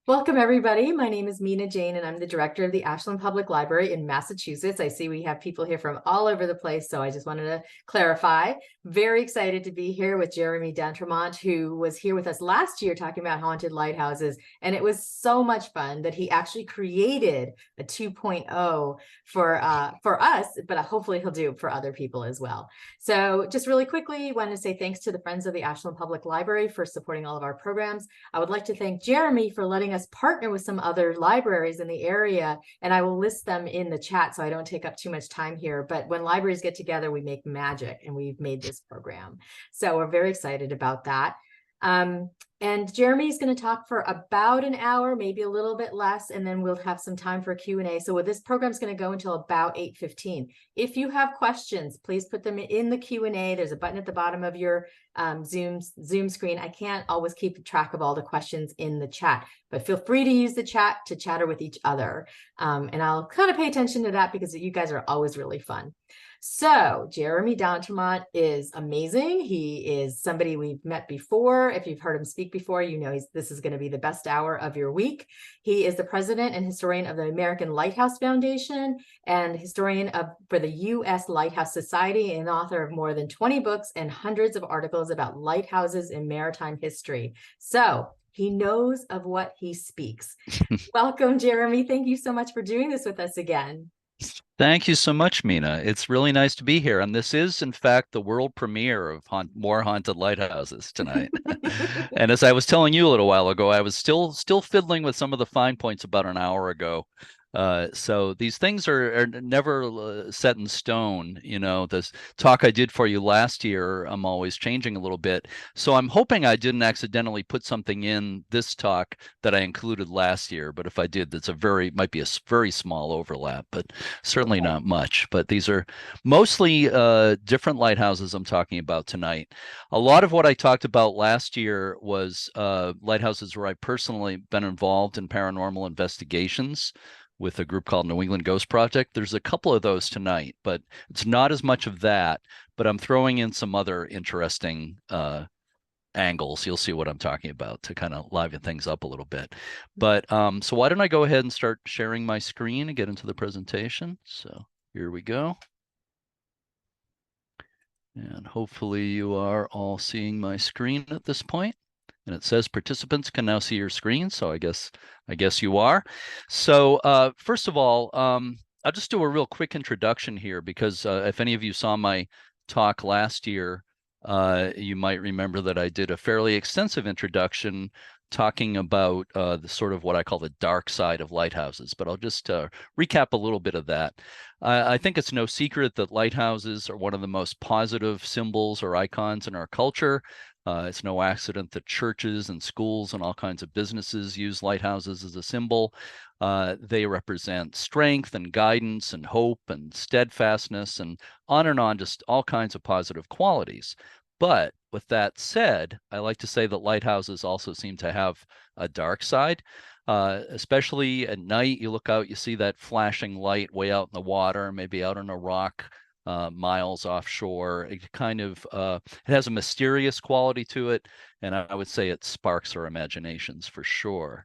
Welcome, everybody. My name is Mina Jane, and I'm the director of the Ashland Public Library in Massachusetts. I see we have people here from all over the place, so I just wanted to clarify. Very excited to be here with Jeremy D'Entremont, who was here with us last year talking about haunted lighthouses, and it was so much fun that he actually created a 2.0 for us, but hopefully he'll do it for other people as well. So just really quickly, wanted to say thanks to the Friends of the Ashland Public Library for supporting all of our programs. I would like to thank Jeremy for letting us partner with some other libraries in the area, and I will list them in the chat so I don't take up too much time here. But when libraries get together, we make magic, and we've made this program. So we're very excited about that. And Jeremy's going to talk for about an hour, maybe a little bit less, and then we'll have some time for Q&A. So this program's going to go until about 8:15. If you have questions, please put them in the Q&A. There's a button at the bottom of your Zoom screen. I can't always keep track of all the questions in the chat, but feel free to use the chat to chatter with each other. And I'll kind of pay attention to that because you guys are always really fun. So Jeremy D'Entremont is amazing. He is somebody we've met before. If you've heard him speak before, you know this is going to be the best hour of your week. He is the president and historian of the American Lighthouse Foundation and historian for the U.S. Lighthouse Society, and author of more than 20 books and hundreds of articles about lighthouses in maritime history. So he knows of what he speaks. Welcome, Jeremy. Thank you so much for doing this with us again. Thank you so much, Mina. It's really nice to be here. And this is, in fact, the world premiere of more haunted lighthouses tonight. And as I was telling you a little while ago, I was still fiddling with some of the fine points about an hour ago. So these things are never set in stone. You know, this talk I did for you last year, I'm always changing a little bit. So I'm hoping I didn't accidentally put something in this talk that I included last year. But if I did, that's might be a very small overlap, but certainly not much. But these are mostly different lighthouses I'm talking about tonight. A lot of what I talked about last year was lighthouses where I personally been involved in paranormal investigations with a group called New England Ghost Project. There's a couple of those tonight, but it's not as much of that, but I'm throwing in some other interesting angles. You'll see what I'm talking about to kind of liven things up a little bit. But so why don't I go ahead and start sharing my screen and get into the presentation. So here we go. And hopefully you are all seeing my screen at this point. And it says participants can now see your screen. So I guess you are. So first of all, I'll just do a real quick introduction here because if any of you saw my talk last year, you might remember that I did a fairly extensive introduction talking about the sort of what I call the dark side of lighthouses, but I'll just recap a little bit of that. I think it's no secret that lighthouses are one of the most positive symbols or icons in our culture. It's no accident that churches and schools and all kinds of businesses use lighthouses as a symbol. They represent strength and guidance and hope and steadfastness and on, just all kinds of positive qualities. But with that said, I like to say that lighthouses also seem to have a dark side. Especially at night, you look out, you see that flashing light way out in the water, maybe out on a rock, miles offshore. It kind of it has a mysterious quality to it, and I would say it sparks our imaginations for sure.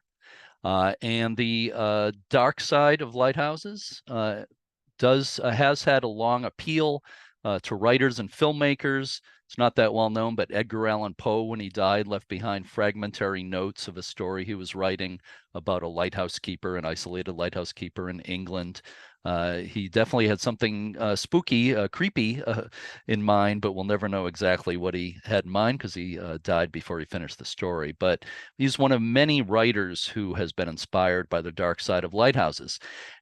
And the dark side of lighthouses has had a long appeal to writers and filmmakers. It's not that well known, but Edgar Allan Poe, when he died, left behind fragmentary notes of a story he was writing about a lighthouse keeper, an isolated lighthouse keeper in England. He definitely had something spooky, creepy in mind, but we'll never know exactly what he had in mind because he died before he finished the story. But he's one of many writers who has been inspired by the dark side of lighthouses.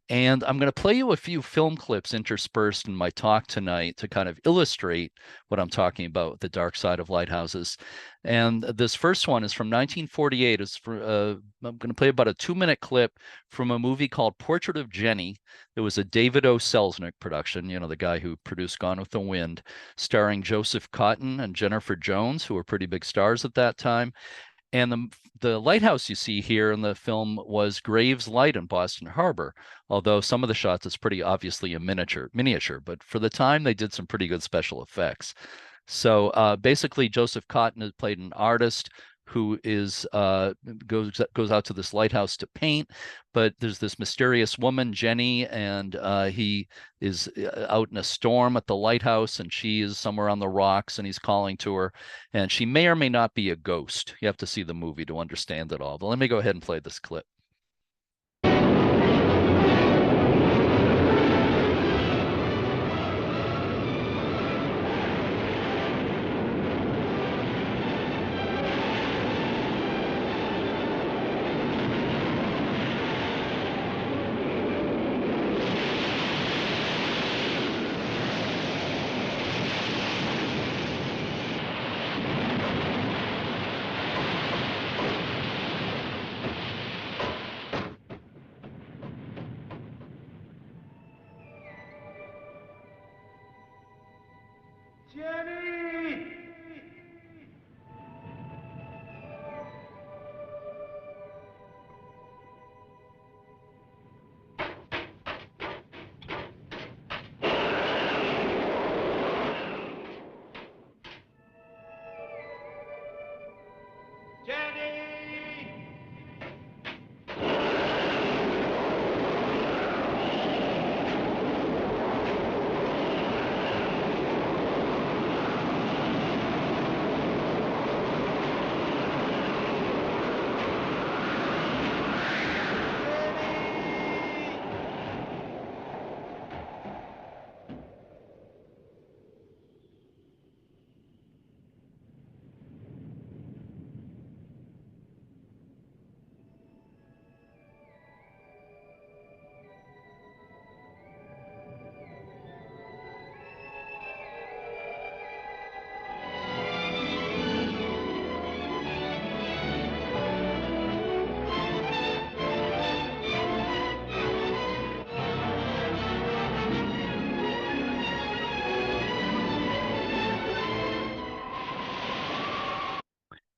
And I'm going to play you a few film clips interspersed in my talk tonight to kind of illustrate what I'm talking about, the dark side of lighthouses. And this first one is from 1948. I'm going to play about a 2-minute clip from a movie called Portrait of Jenny. It was a David O. Selznick production, you know, the guy who produced Gone with the Wind, starring Joseph Cotten and Jennifer Jones, who were pretty big stars at that time. And the lighthouse you see here in the film was Graves Light in Boston Harbor, although some of the shots is pretty obviously a miniature, but for the time they did some pretty good special effects. So basically Joseph Cotten had played an artist who is goes out to this lighthouse to paint, but there's this mysterious woman, Jenny, and he is out in a storm at the lighthouse, and she is somewhere on the rocks, and he's calling to her, and she may or may not be a ghost. You have to see the movie to understand it all. But let me go ahead and play this clip.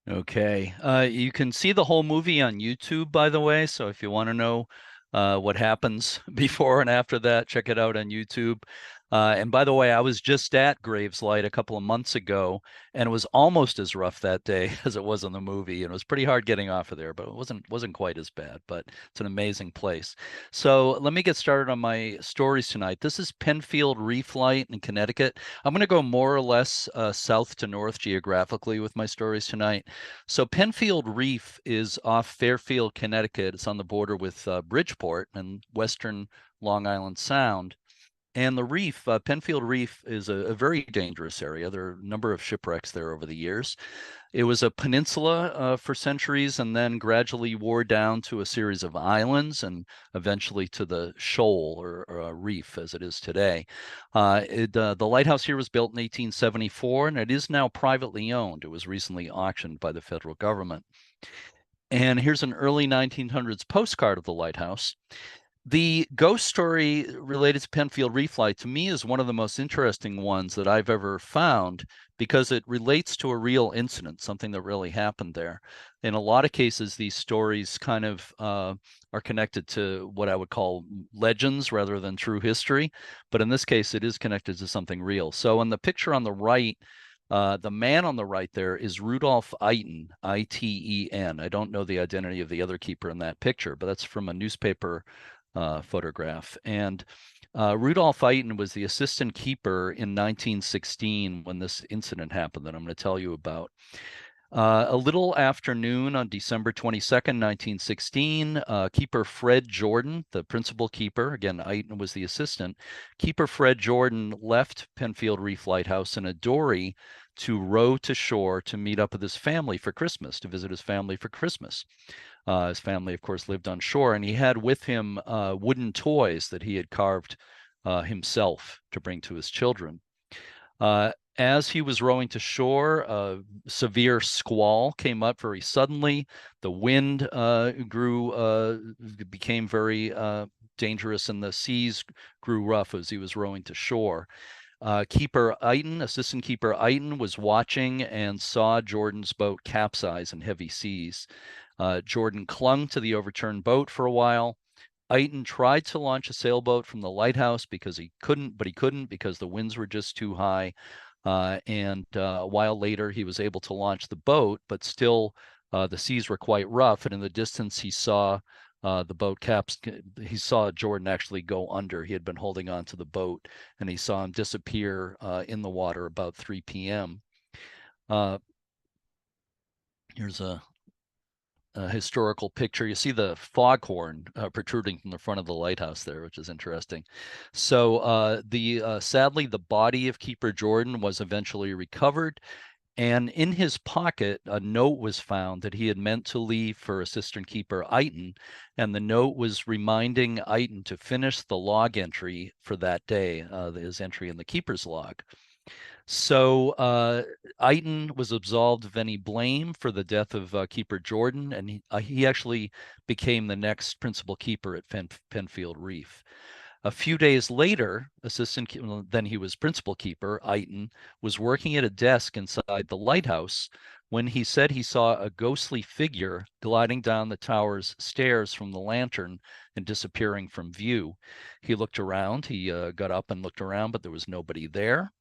Okay. You can see the whole movie on YouTube, by the way. So if you want to know what happens before and after that, check it out on YouTube. And by the way, I was just at Graves Light a couple of months ago, and it was almost as rough that day as it was in the movie. And it was pretty hard getting off of there, but it wasn't quite as bad. But it's an amazing place. So let me get started on my stories tonight. This is Penfield Reef Light in Connecticut. I'm going to go more or less south to north geographically with my stories tonight. So Penfield Reef is off Fairfield, Connecticut. It's on the border with Bridgeport and western Long Island Sound. And the reef, Penfield Reef, is a very dangerous area. There are a number of shipwrecks there over the years. It was a peninsula for centuries and then gradually wore down to a series of islands and eventually to the shoal or reef as it is today. The lighthouse here was built in 1874 and it is now privately owned. It was recently auctioned by the federal government. And here's an early 1900s postcard of the lighthouse. The ghost story related to Penfield Reef Light to me is one of the most interesting ones that I've ever found because it relates to a real incident, something that really happened there. In a lot of cases, these stories kind of are connected to what I would call legends rather than true history. But in this case, it is connected to something real. So in the picture on the right, the man on the right there is Rudolph Iten, I-T-E-N. I don't know the identity of the other keeper in that picture, but that's from a newspaper photograph. And Rudolph Iten was the assistant keeper in 1916 when this incident happened that I'm going to tell you about. A little after noon on December 22nd, 1916, keeper Fred Jordan, the principal keeper, again, Iten was the assistant, keeper Fred Jordan left Penfield Reef Lighthouse in a dory to row to shore to meet up with his family for Christmas, to visit his family for Christmas. His family, of course, lived on shore, and he had with him wooden toys that he had carved himself to bring to his children. As he was rowing to shore, a severe squall came up very suddenly. The wind became very dangerous, and the seas grew rough as he was rowing to shore. Keeper Iten, assistant keeper Iten, was watching and saw Jordan's boat capsize in heavy seas. Jordan clung to the overturned boat for a while. Iten tried to launch a sailboat from the lighthouse because he couldn't because the winds were just too high. And a while later, he was able to launch the boat, but still The seas were quite rough, and in the distance he saw the boat caps. He saw Jordan actually go under. He had been holding on to the boat, and he saw him disappear in the water about 3 p.m. Here's a historical picture. You see the foghorn protruding from the front of the lighthouse there, which is interesting. So sadly, the body of Keeper Jordan was eventually recovered. And in his pocket, a note was found that he had meant to leave for assistant keeper Eiton. And the note was reminding Eiton to finish the log entry for that day, his entry in the keeper's log. So Eiton was absolved of any blame for the death of Keeper Jordan, and he actually became the next principal keeper at Penfield Reef. A few days later, then he was principal keeper, Eiton, was working at a desk inside the lighthouse when he said he saw a ghostly figure gliding down the tower's stairs from the lantern and disappearing from view. He looked around, he got up and looked around, but there was nobody there.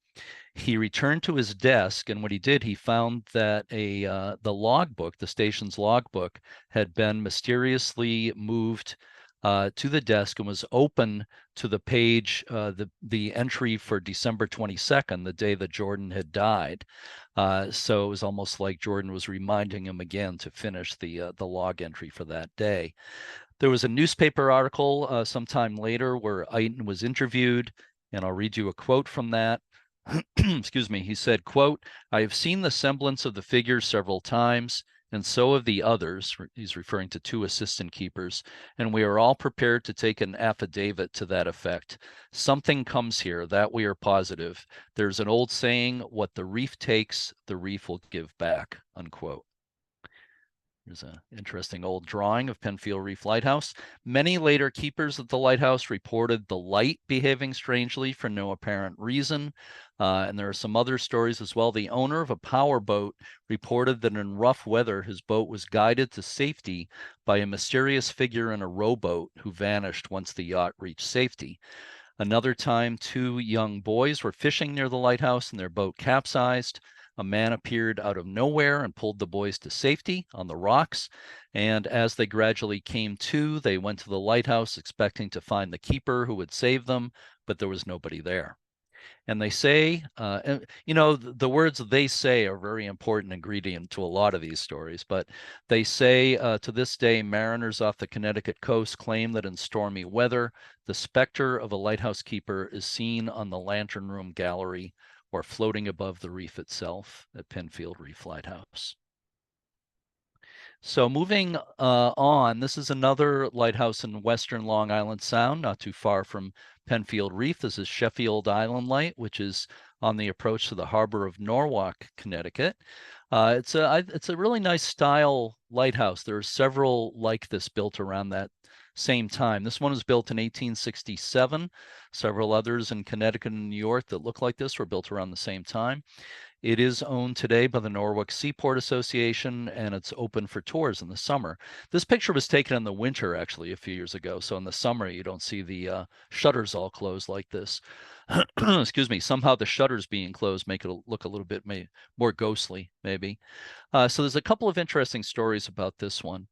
He returned to his desk, and what he did, he found that the logbook, the station's logbook, had been mysteriously moved to the desk and was open to the page, the entry for December 22nd, the day that Jordan had died. So it was almost like Jordan was reminding him again to finish the log entry for that day. There was a newspaper article sometime later where Eiton was interviewed, and I'll read you a quote from that. Excuse me. He said, quote, "I have seen the semblance of the figure several times, and so have the others." He's referring to 2 assistant keepers, "and we are all prepared to take an affidavit to that effect. Something comes here, that we are positive. There's an old saying, what the reef takes, the reef will give back," unquote. There's an interesting old drawing of Penfield Reef Lighthouse. Many later keepers at the lighthouse reported the light behaving strangely for no apparent reason. And there are some other stories as well. The owner of a power boat reported that in rough weather, his boat was guided to safety by a mysterious figure in a rowboat who vanished once the yacht reached safety. Another time, 2 young boys were fishing near the lighthouse and their boat capsized. A man appeared out of nowhere and pulled the boys to safety on the rocks. And as they gradually came to, they went to the lighthouse expecting to find the keeper who would save them, but there was nobody there. And they say, the words "they say" are a very important ingredient to a lot of these stories, but they say to this day, mariners off the Connecticut coast claim that in stormy weather, the specter of a lighthouse keeper is seen on the lantern room gallery or floating above the reef itself at Penfield Reef Lighthouse. So moving on, this is another lighthouse in western Long Island Sound, not too far from Penfield Reef. This is Sheffield Island Light, which is on the approach to the harbor of Norwalk, Connecticut. It's a really nice style lighthouse. There are several like this built around that same time. This one was built in 1867. Several others in Connecticut and New York that look like this were built around the same time. It is owned today by the Norwalk Seaport Association, and it's open for tours in the summer. This picture was taken in the winter, actually, a few years ago. So in the summer, you don't see the shutters all closed like this. Excuse me. Somehow the shutters being closed make it look a little bit more ghostly, maybe. So there's a couple of interesting stories about this one.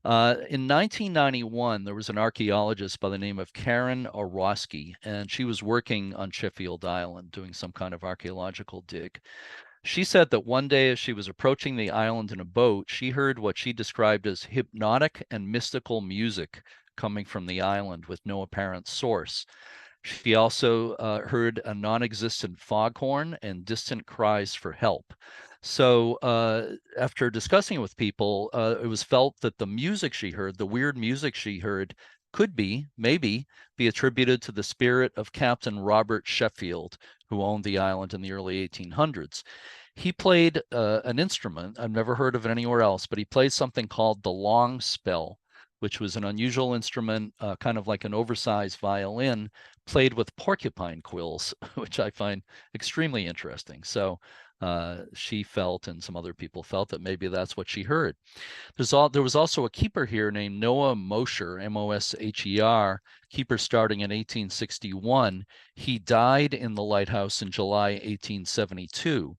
In 1991, there was an archaeologist by the name of Karen Orosky, and she was working on Sheffield Island doing some kind of archaeological dig. She said that one day as she was approaching the island in a boat, she heard what she described as hypnotic and mystical music coming from the island with no apparent source. She also heard a non-existent foghorn and distant cries for help. So after discussing it with people, it was felt that the music she heard, the weird music she heard, could maybe be attributed to the spirit of Captain Robert Sheffield, who owned the island in the early 1800s. He played an instrument, I've never heard of it anywhere else, but he played something called the long spell, which was an unusual instrument, kind of like an oversized violin, played with porcupine quills, which I find extremely interesting. So she felt, and some other people felt, that maybe that's what she heard. There was also a keeper here named Noah Mosher, Mosher, keeper starting in 1861. He died in the lighthouse in July 1872.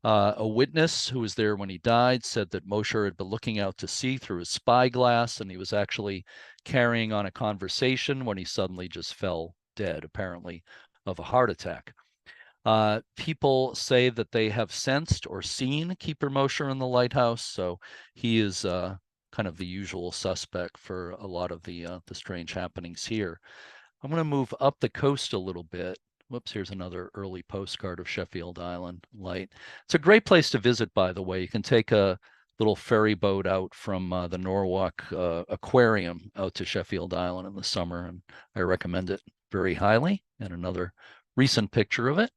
A witness who was there when he died said that Mosher had been looking out to sea through his spyglass, and he was actually carrying on a conversation when he suddenly just fell dead, apparently of a heart attack. People say that they have sensed or seen Keeper Mosher in the lighthouse, so he is kind of the usual suspect for a lot of the strange happenings here. I'm going to move up the coast a little bit. Whoops, here's another early postcard of Sheffield Island Light. It's a great place to visit, by the way. You can take a little ferry boat out from the Norwalk Aquarium out to Sheffield Island in the summer, and I recommend it very highly. And another recent picture of it.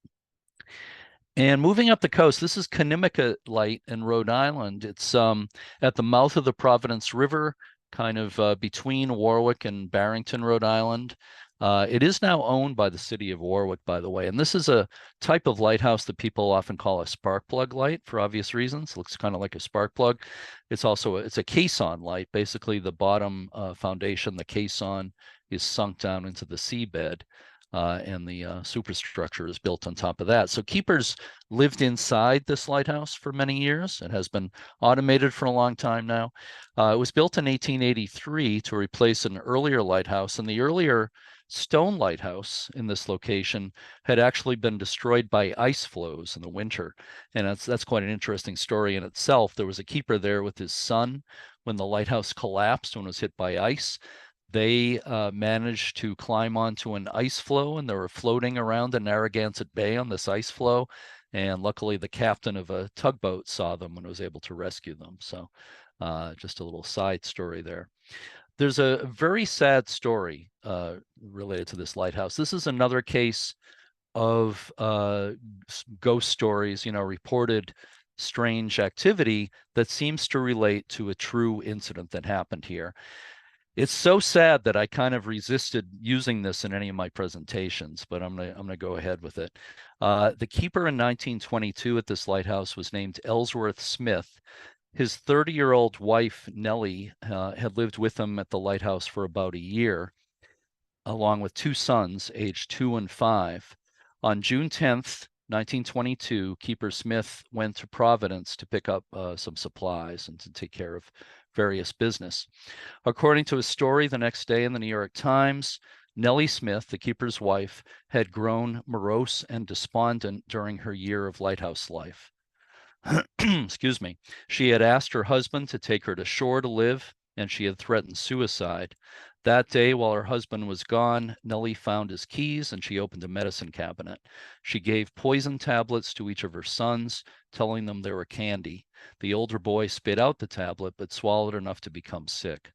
And moving up the coast, this is Conimicut Light in Rhode Island. It's at the mouth of the Providence River, kind of between Warwick and Barrington, Rhode Island. It is now owned by the city of Warwick, by the way. And this is a type of lighthouse that people often call a spark plug light for obvious reasons. It looks kind of like a spark plug. It's also it's a caisson light. Basically, the bottom foundation, the caisson, is sunk down into the seabed. And the superstructure is built on top of that. So keepers lived inside this lighthouse for many years. It has been automated for a long time now. It was built in 1883 to replace an earlier lighthouse, and the earlier stone lighthouse in this location had actually been destroyed by ice flows in the winter. And that's quite an interesting story in itself. There was a keeper there with his son when the lighthouse collapsed, when it was hit by ice. They managed to climb onto an ice floe, and they were floating around in Narragansett Bay on this ice floe. And luckily, the captain of a tugboat saw them and was able to rescue them. So just a little side story there. There's a very sad story related to this lighthouse. This is another case of ghost stories, reported strange activity that seems to relate to a true incident that happened here. It's so sad that I kind of resisted using this in any of my presentations, but I'm gonna go ahead with it. The keeper in 1922 at this lighthouse was named Ellsworth Smith. His 30-year-old wife, Nellie, had lived with him at the lighthouse for about a year, along with two sons, aged 2 and 5. On June 10th, 1922, Keeper Smith went to Providence to pick up some supplies and to take care of various business. According to a story the next day in the New York Times, Nellie Smith, the keeper's wife, had grown morose and despondent during her year of lighthouse life. Excuse me. She had asked her husband to take her to shore to live, and she had threatened suicide. That day, while her husband was gone, Nellie found his keys and she opened a medicine cabinet. She gave poison tablets to each of her sons, telling them they were candy. The older boy spit out the tablet, but swallowed enough to become sick.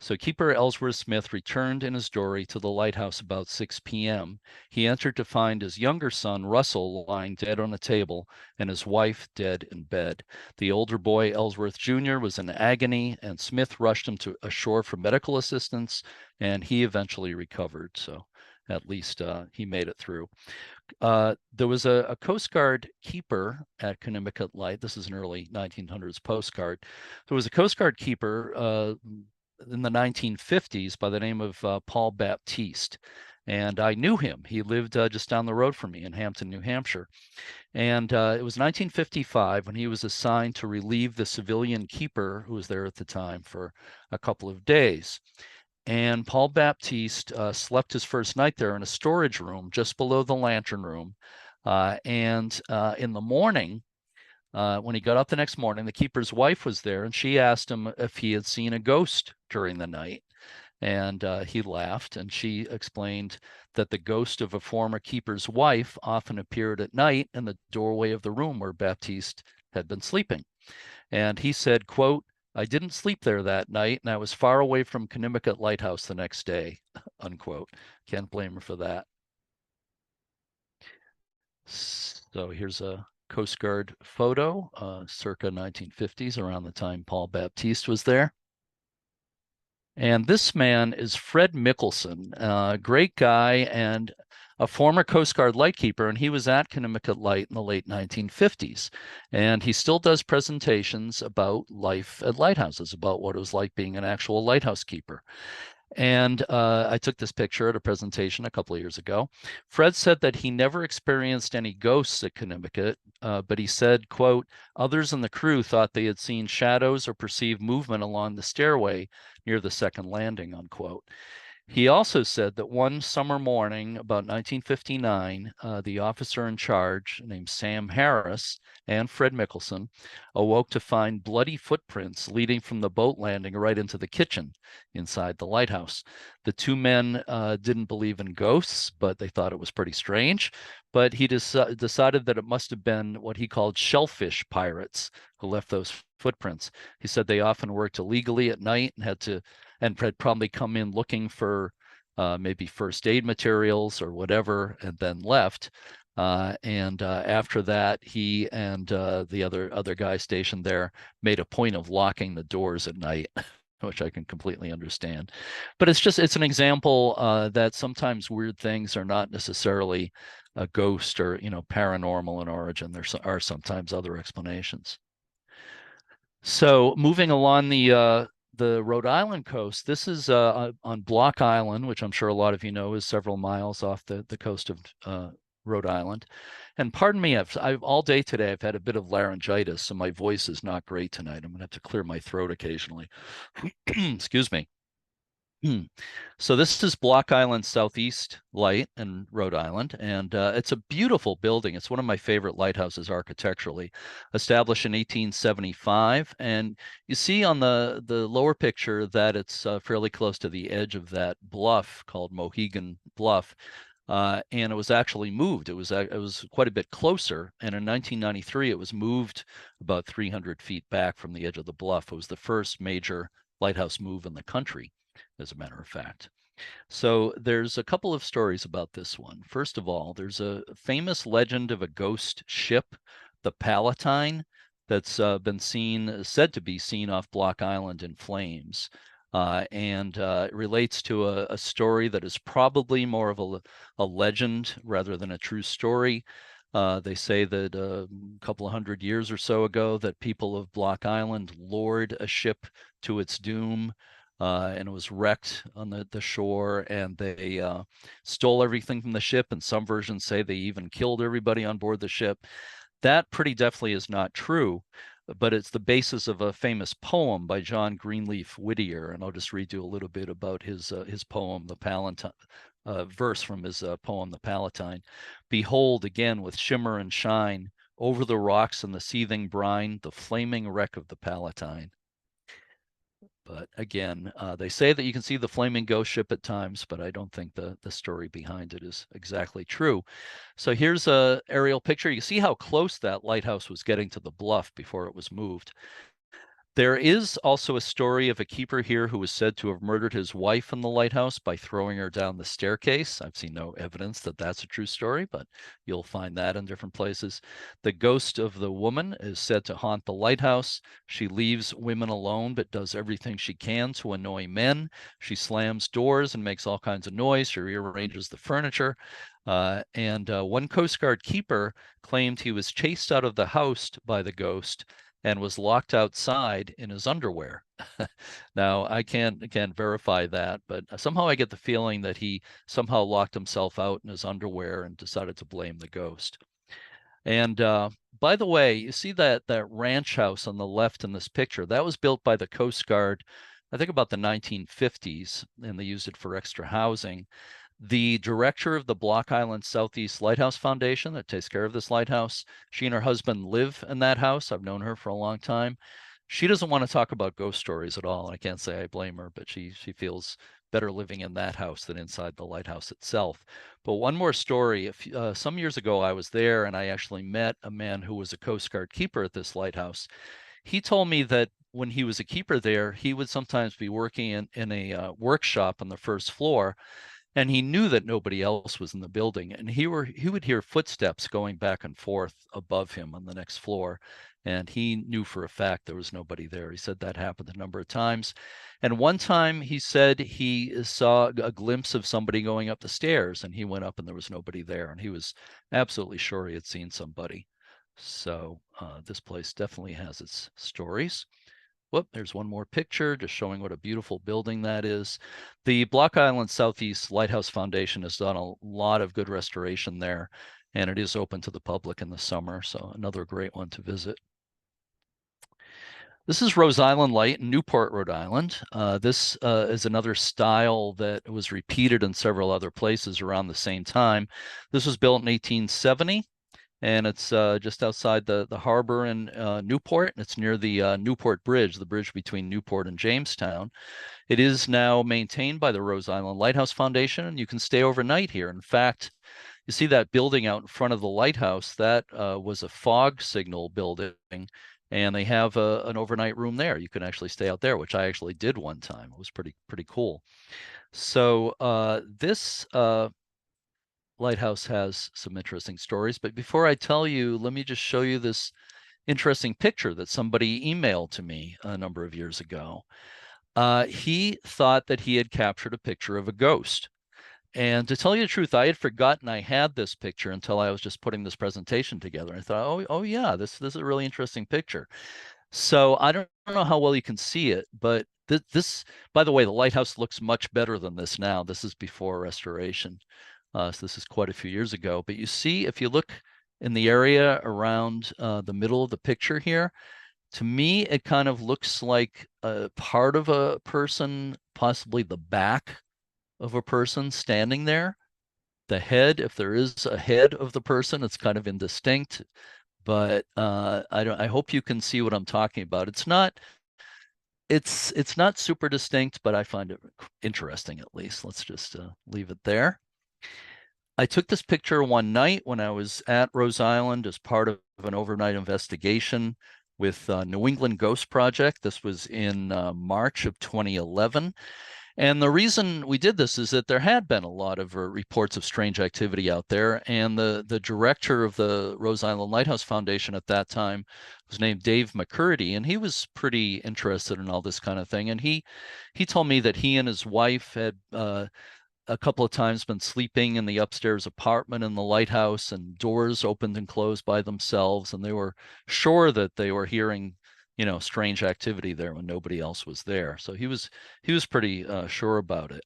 So Keeper Ellsworth Smith returned in his dory to the lighthouse about 6 p.m. He entered to find his younger son, Russell, lying dead on a table and his wife dead in bed. The older boy, Ellsworth Jr., was in agony, and Smith rushed him to ashore for medical assistance, and he eventually recovered. So at least he made it through. There was a Coast Guard keeper at Conimicut Light. This is an early 1900s postcard. There was a Coast Guard keeper in the 1950s by the name of Paul Baptiste. And I knew him. He lived just down the road from me in Hampton, New Hampshire. And it was 1955 when he was assigned to relieve the civilian keeper who was there at the time for a couple of days. And Paul Baptiste slept his first night there in a storage room just below the lantern room. And in the morning, when he got up the next morning, the keeper's wife was there, and she asked him if he had seen a ghost during the night. And he laughed, and she explained that the ghost of a former keeper's wife often appeared at night in the doorway of the room where Baptiste had been sleeping. And he said, quote, "I didn't sleep there that night, and I was far away from Conimicut Lighthouse the next day," unquote. Can't blame her for that. So here's a Coast Guard photo, circa 1950s, around the time Paul Baptiste was there. And this man is Fred Mickelson, a great guy and a former Coast Guard lightkeeper, and he was at Conimicut Light in the late 1950s. And he still does presentations about life at lighthouses, about what it was like being an actual lighthouse keeper. And I took this picture at a presentation a couple of years ago. Fred said that he never experienced any ghosts at Conimicut, but he said, quote, others in the crew thought they had seen shadows or perceived movement along the stairway near the second landing, unquote. He also said that one summer morning, about 1959, the officer in charge, named Sam Harris, and Fred Mickelson, awoke to find bloody footprints leading from the boat landing right into the kitchen inside the lighthouse. The two men didn't believe in ghosts, but they thought it was pretty strange. But he decided that it must have been what he called shellfish pirates who left those footprints. He said they often worked illegally at night and had probably come in looking for maybe first aid materials or whatever, and then left. After that, he and the other guy stationed there made a point of locking the doors at night, which I can completely understand. But it's an example that sometimes weird things are not necessarily a ghost or paranormal in origin. There are sometimes other explanations. So moving along the Rhode Island coast, this is on Block Island, which I'm sure a lot of you know is several miles off the coast of Rhode Island. And pardon me, I've all day today I've had a bit of laryngitis, so my voice is not great tonight. I'm gonna have to clear my throat occasionally. Excuse me. So this is Block Island Southeast Light in Rhode Island, and it's a beautiful building. It's one of my favorite lighthouses architecturally, established in 1875. And you see on the lower picture that it's fairly close to the edge of that bluff called Mohegan Bluff. And it was actually moved. It was quite a bit closer. And in 1993, it was moved about 300 feet back from the edge of the bluff. It was the first major lighthouse move in the country, as a matter of fact. So there's a couple of stories about this one. First of all, there's a famous legend of a ghost ship, the Palatine, that's been said to be seen off Block Island in flames. It relates to a story that is probably more of a legend rather than a true story. They say that a couple of hundred years or so ago that people of Block Island lured a ship to its doom, and it was wrecked on the shore, and they stole everything from the ship, and some versions say they even killed everybody on board the ship. That pretty definitely is not true, but it's the basis of a famous poem by John Greenleaf Whittier, and I'll just read you a little bit about his poem, the Palatine. Verse from his poem, The Palatine. Behold again with shimmer and shine, over the rocks and the seething brine, the flaming wreck of the Palatine. But again, they say that you can see the flaming ghost ship at times, but I don't think the story behind it is exactly true. So here's a aerial picture. You see how close that lighthouse was getting to the bluff before it was moved. There is also a story of a keeper here who was said to have murdered his wife in the lighthouse by throwing her down the staircase. I've seen no evidence that that's a true story, but you'll find that in different places. The ghost of the woman is said to haunt the lighthouse. She leaves women alone, but does everything she can to annoy men. She slams doors and makes all kinds of noise. She rearranges the furniture. One Coast Guard keeper claimed he was chased out of the house by the ghost and was locked outside in his underwear. Now, I can't, again, verify that, but somehow I get the feeling that he somehow locked himself out in his underwear and decided to blame the ghost. And by the way, you see that ranch house on the left in this picture? That was built by the Coast Guard, I think about the 1950s, and they used it for extra housing. The director of the Block Island Southeast Lighthouse Foundation that takes care of this lighthouse, she and her husband live in that house. I've known her for a long time. She doesn't want to talk about ghost stories at all. And I can't say I blame her, but she feels better living in that house than inside the lighthouse itself. But one more story. Some years ago, I was there and I actually met a man who was a Coast Guard keeper at this lighthouse. He told me that when he was a keeper there, he would sometimes be working in a workshop on the first floor, and he knew that nobody else was in the building, and he would hear footsteps going back and forth above him on the next floor, and he knew for a fact there was nobody there. He said that happened a number of times, and one time he said he saw a glimpse of somebody going up the stairs, and he went up and there was nobody there, and he was absolutely sure he had seen somebody. So this place definitely has its stories. whoop, there's one more picture just showing what a beautiful building that is. The Block Island Southeast Lighthouse Foundation has done a lot of good restoration there, and it is open to the public in the summer, so another great one to visit. This is Rose Island Light in Newport, Rhode Island. This is another style that was repeated in several other places around the same time. This was built in 1870, and it's just outside the harbor in Newport. It's near the Newport Bridge, the bridge between Newport and Jamestown. It is now maintained by the Rose Island Lighthouse Foundation, and you can stay overnight here. In fact, you see that building out in front of the lighthouse, that was a fog signal building, and they have an overnight room there. You can actually stay out there, which I actually did one time. It was pretty cool. So this lighthouse has some interesting stories, but before I tell you, let me just show you this interesting picture that somebody emailed to me a number of years ago. He thought that he had captured a picture of a ghost. And to tell you the truth, I had forgotten I had this picture until I was just putting this presentation together. I thought, oh yeah, this is a really interesting picture. So I don't know how well you can see it, but this, by the way, the lighthouse looks much better than this now. This is before restoration. So this is quite a few years ago. But you see, if you look in the area around the middle of the picture here, to me, it kind of looks like a part of a person, possibly the back of a person standing there. The head, if there is a head of the person, it's kind of indistinct, but I hope you can see what I'm talking about. It's not super distinct, but I find it interesting at least. Let's just leave it there. I took this picture one night when I was at Rose Island as part of an overnight investigation with New England Ghost Project. This was in March of 2011. And the reason we did this is that there had been a lot of reports of strange activity out there. And the director of the Rose Island Lighthouse Foundation at that time was named Dave McCurdy, and he was pretty interested in all this kind of thing. And he told me that he and his wife had a couple of times been sleeping in the upstairs apartment in the lighthouse, and doors opened and closed by themselves. And they were sure that they were hearing strange activity there when nobody else was there. So he was pretty sure about it.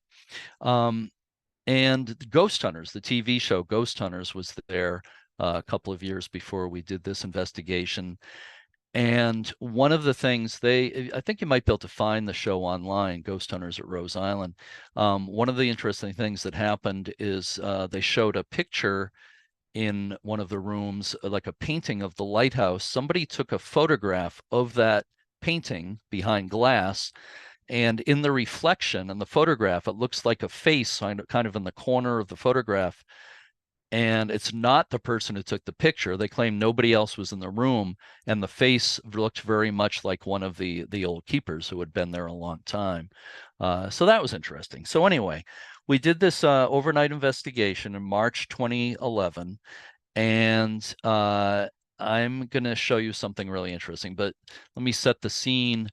And Ghost Hunters, the TV show Ghost Hunters, was there a couple of years before we did this investigation. And one of the things I think you might be able to find the show online, Ghost Hunters at Rose Island. One of the interesting things that happened is they showed a picture in one of the rooms, like a painting of the lighthouse. Somebody took a photograph of that painting behind glass, and in the reflection in the photograph, it looks like a face kind of in the corner of the photograph. And it's not the person who took the picture. They claim nobody else was in the room, and the face looked very much like one of the old keepers who had been there a long time. So that was interesting. So anyway, we did this overnight investigation in March 2011, and I'm going to show you something really interesting, but let me set the scene.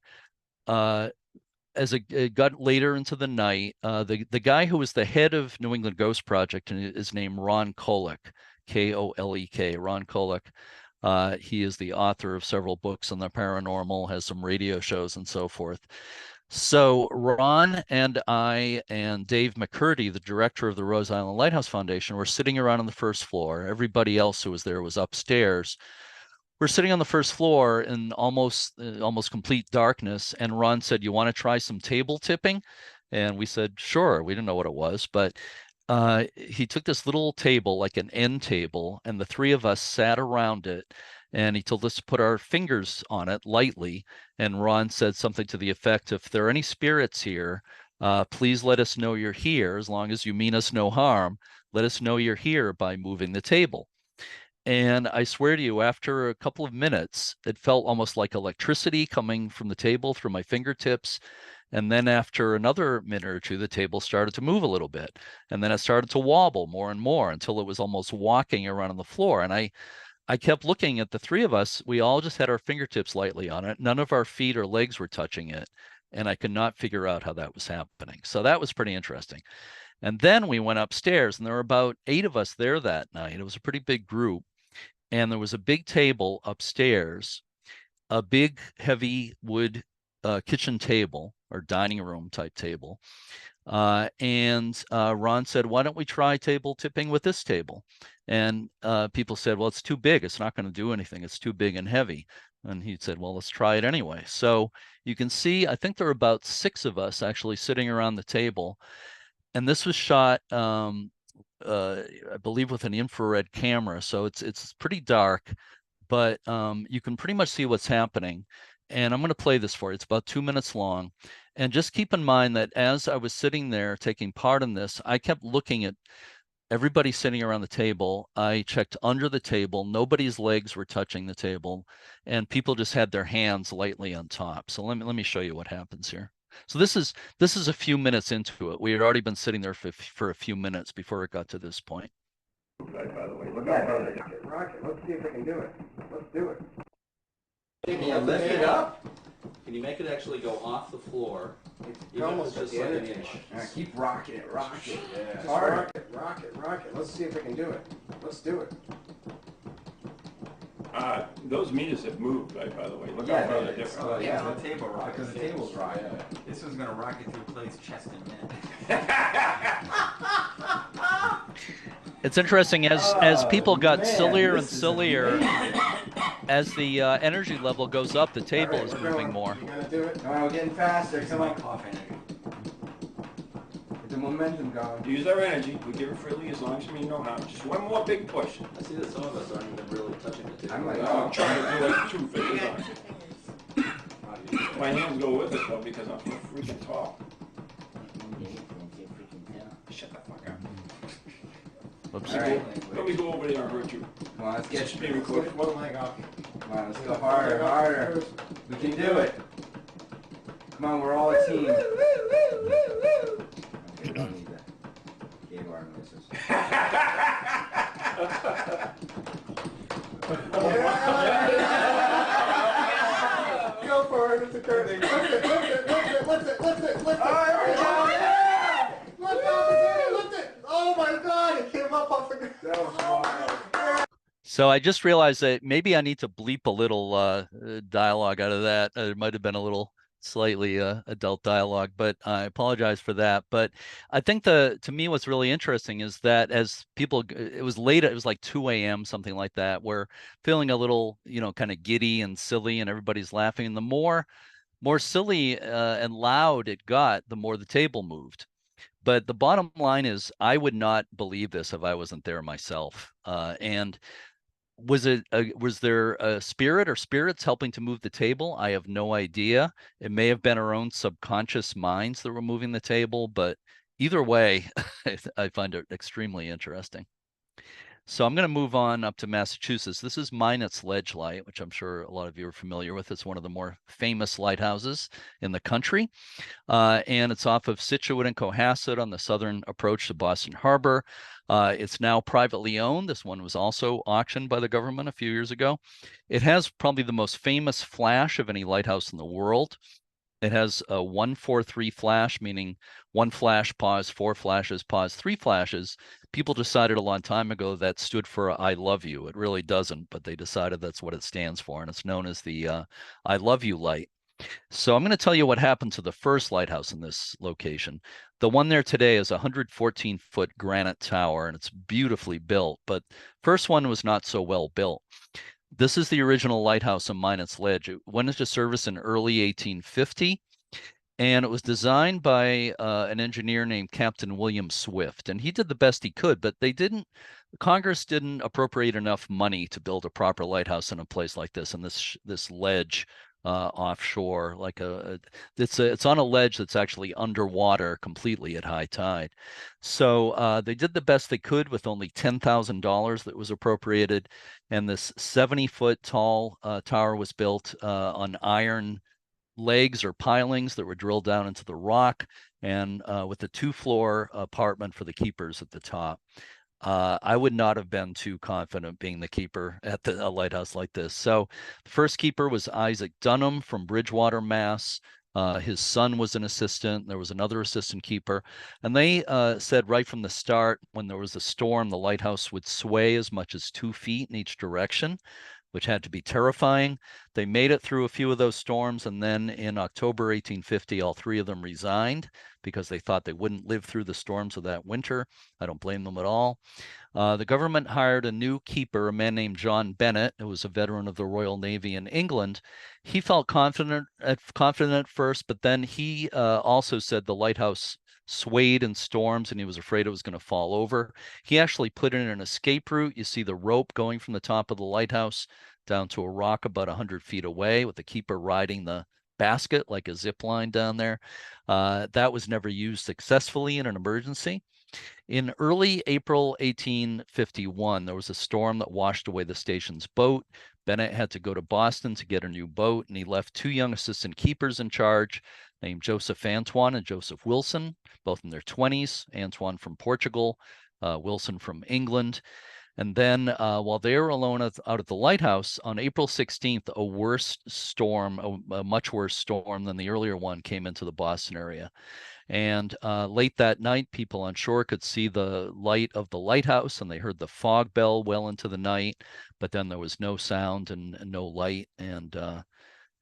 As it got later into the night, the guy who was the head of New England Ghost Project is named Ron Kolek, K-O-L-E-K, Ron Kolek. He is the author of several books on the paranormal, has some radio shows and so forth. So Ron and I and Dave McCurdy, the director of the Rose Island Lighthouse Foundation, were sitting around on the first floor. Everybody else who was there was upstairs. We're sitting on the first floor in almost complete darkness, and Ron said, "You want to try some table tipping?" And we said, "Sure." We didn't know what it was, but he took this little table, like an end table, and the three of us sat around it, and he told us to put our fingers on it lightly. And Ron said something to the effect, "If there are any spirits here, please let us know you're here. As long as you mean us no harm, let us know you're here by moving the table." And I swear to you, after a couple of minutes, it felt almost like electricity coming from the table through my fingertips. And then after another minute or two, the table started to move a little bit. And then it started to wobble more and more until it was almost walking around on the floor. And I kept looking at the three of us. We all just had our fingertips lightly on it. None of our feet or legs were touching it. And I could not figure out how that was happening. So that was pretty interesting. And then we went upstairs, and there were about 8 of us there that night. It was a pretty big group. And there was a big table upstairs, a big heavy wood kitchen table or dining room type table. And Ron said, why don't we try table tipping with this table? And people said, well, it's too big. It's not going to do anything. It's too big and heavy. And he said, well, let's try it anyway. So you can see, I think there are about 6 of us actually sitting around the table. And this was shot, I believe, with an infrared camera. So it's pretty dark, but you can pretty much see what's happening. And I'm going to play this for you. It's about 2 minutes long. And just keep in mind that as I was sitting there taking part in this, I kept looking at everybody sitting around the table. I checked under the table. Nobody's legs were touching the table, and people just had their hands lightly on top. So let me show you what happens here. So this is a few minutes into it. We had already been sitting there for a few minutes before it got to this point. By the way, look out, brother. Rocket. Let's see if I can do it. Let's do it. Can you lift it up? Can you make it actually go off the floor? It's almost just like an inch. Keep rocking it, rock it. Yeah. Just rock it, rock it, rock it. Let's see if I can do it. Let's do it. Those meters have moved, right, by the way. Look Yeah, how far they- they're different. oh, yeah. The table rocket. Because the table's rocking. This one's gonna rocket through Clay's chest in a minute. It's interesting as people got sillier and sillier. As the energy level goes up, the table is moving more. You're gonna do it. Come on, we're getting faster. Come on. Cough energy. Get the momentum going. Use our energy. We give it freely as long as we know how. Just one more big push. I see that some of us aren't even really touching the table. I'm like, I'm trying to do like 2 fingers on it. My hands go with it though because I'm so freaking tall. Shut the fuck up. Oops. All right. Let me go over there and hurt you. Come on, let's It's get. being recorded. Come on, let's go harder, harder. We can do it. Come on, we're all a team. Okay, we don't need that. KR noises. Go for it, Mr. Curtin. Lift it, lift it, lift it, lift it, lift it, lift it. All right, here we go. Lift it, lift it. Oh my God, it came up off the ground. That was wild. So I just realized that maybe I need to bleep a little dialogue out of that. It might have been a little slightly adult dialogue, but I apologize for that. But I think to me what's really interesting is that as people, it was late, it was like 2 a.m., something like that, we're feeling a little, kind of giddy and silly and everybody's laughing. And the more silly and loud it got, the more the table moved. But the bottom line is I would not believe this if I wasn't there myself. And was there a spirit or spirits helping to move the table? I have no idea. It may have been our own subconscious minds that were moving the table, but either way, I find it extremely interesting. So I'm going to move on up to Massachusetts. This is Minot's Ledge Light, which I'm sure a lot of you are familiar with. It's one of the more famous lighthouses in the country. And it's off of Scituate and Cohasset on the southern approach to Boston Harbor. It's now privately owned. This one was also auctioned by the government a few years ago. It has probably the most famous flash of any lighthouse in the world. It has a 1-4-3 flash, meaning 1 flash, pause, 4 flashes, pause, 3 flashes. People decided a long time ago that stood for I love you. It really doesn't, but they decided that's what it stands for, and it's known as the I love you light. So I'm going to tell you what happened to the first lighthouse in this location. The one there today is a 114-foot granite tower, and it's beautifully built, but first one was not so well built. This is the original lighthouse on Minot's Ledge. It went into service in early 1850, and it was designed by an engineer named Captain William Swift, and he did the best he could, but Congress didn't appropriate enough money to build a proper lighthouse in a place like this, and this ledge offshore, it's on a ledge that's actually underwater completely at high tide. So they did the best they could with only $10,000 that was appropriated, and this 70-foot tall tower was built on iron legs or pilings that were drilled down into the rock, and with a 2-floor apartment for the keepers at the top. I would not have been too confident being the keeper at a lighthouse like this. So the first keeper was Isaac Dunham from Bridgewater, Mass. His son was an assistant. There was another assistant keeper. And they said right from the start, when there was a storm, the lighthouse would sway as much as 2 feet in each direction. which had to be terrifying. They made it through a few of those storms, and then in October 1850, all three of them resigned because they thought they wouldn't live through the storms of that winter. I don't blame them at all. The government hired a new keeper, a man named John Bennett, who was a veteran of the Royal Navy in England. He felt confident at first, but then he also said the lighthouse swayed in storms and he was afraid it was going to fall over. He actually put in an escape route. You see the rope going from the top of the lighthouse down to a rock about 100 feet away with the keeper riding the basket like a zip line down there. That was never used successfully in an emergency. In early April 1851, there was a storm that washed away the station's boat. Bennett had to go to Boston to get a new boat, and he left two young assistant keepers in charge named Joseph Antoine and Joseph Wilson, both in their 20s, Antoine from Portugal, Wilson from England. And then while they were alone out at the lighthouse, on April 16th, a much worse storm than the earlier one came into the Boston area. And late that night, people on shore could see the light of the lighthouse, and they heard the fog bell well into the night, but then there was no sound and no light, and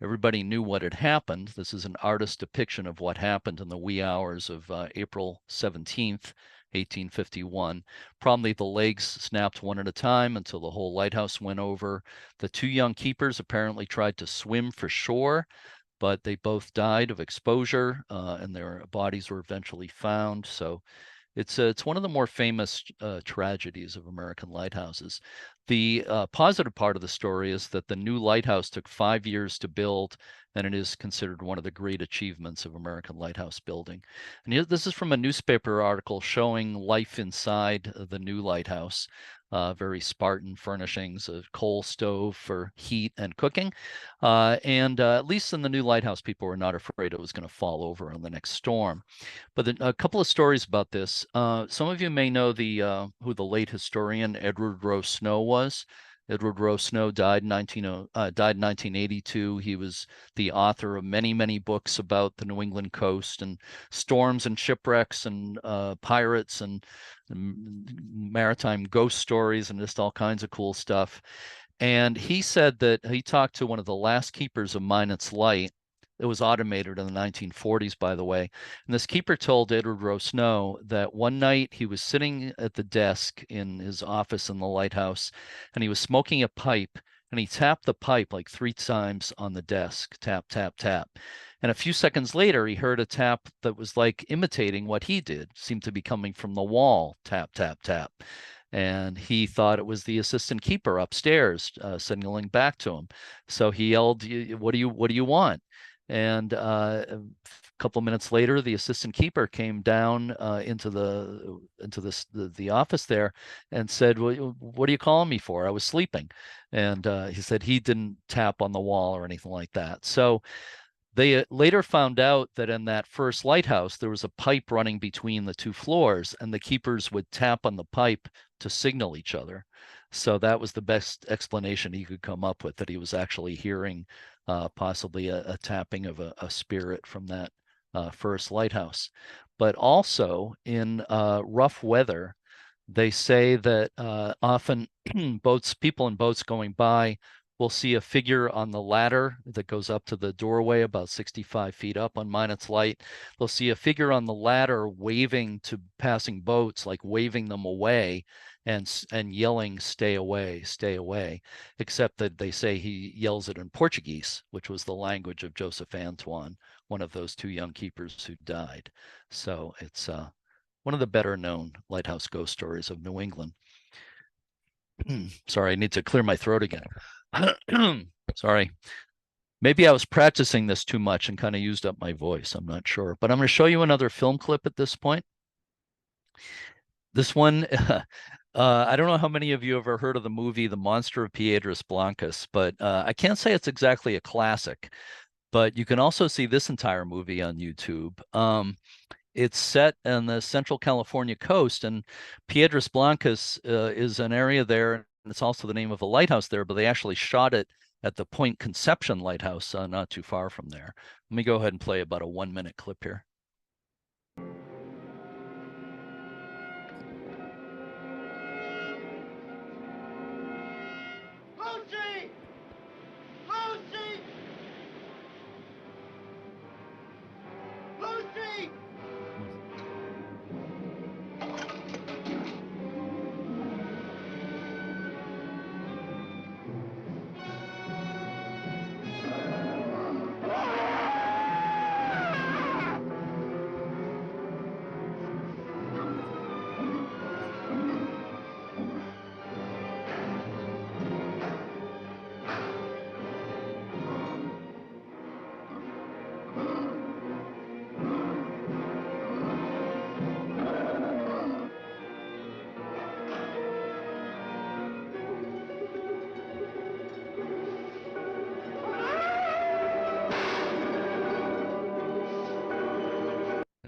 everybody knew what had happened. This is an artist's depiction of what happened in the wee hours of April 17th, 1851. Promptly, the legs snapped one at a time until the whole lighthouse went over. The two young keepers apparently tried to swim for shore, but they both died of exposure, and their bodies were eventually found. So it's one of the more famous tragedies of American lighthouses. The positive part of the story is that the new lighthouse took 5 years to build, and it is considered one of the great achievements of American lighthouse building. And this is from a newspaper article showing life inside the new lighthouse. Very Spartan furnishings, a coal stove for heat and cooking. And at least in the new lighthouse, people were not afraid it was going to fall over in the next storm. But a couple of stories about this. Some of you may know who the late historian Edward Rowe Snow was. Edward Rowe Snow died in 1982. He was the author of many, many books about the New England coast and storms and shipwrecks and pirates and maritime ghost stories and just all kinds of cool stuff. And he said that he talked to one of the last keepers of Minot's Light. It was automated in the 1940s, by the way. And this keeper told Edward Rowe Snow that one night he was sitting at the desk in his office in the lighthouse, and he was smoking a pipe, and he tapped the pipe like 3 times on the desk, tap, tap, tap. And a few seconds later, he heard a tap that was like imitating what he did, seemed to be coming from the wall, tap, tap, tap. And he thought it was the assistant keeper upstairs signaling back to him. So he yelled, what do you want? And a couple of minutes later, the assistant keeper came down into the office there and said, well, what are you calling me for? I was sleeping. And he said he didn't tap on the wall or anything like that. So they later found out that in that first lighthouse, there was a pipe running between the 2 floors, and the keepers would tap on the pipe to signal each other. So that was the best explanation he could come up with, that he was actually hearing possibly a tapping of a spirit from that first lighthouse. But also in rough weather, they say that often people in boats going by will see a figure on the ladder that goes up to the doorway about 65 feet up on Minot's Light. They'll see a figure on the ladder waving to passing boats, like waving them away and yelling, stay away, stay away, except that they say he yells it in Portuguese, which was the language of Joseph Antoine, one of those 2 young keepers who died. So it's one of the better known lighthouse ghost stories of New England. Sorry, I need to clear my throat again. Sorry. Maybe I was practicing this too much and kind of used up my voice. I'm not sure. But I'm going to show you another film clip at this point. This one, I don't know how many of you have ever heard of the movie The Monster of Piedras Blancas, but I can't say it's exactly a classic. But you can also see this entire movie on YouTube. It's set on the Central California coast, and Piedras Blancas is an area there, and it's also the name of a lighthouse there, but they actually shot it at the Point Conception Lighthouse not too far from there. Let me go ahead and play about a 1-minute clip here. Lucy!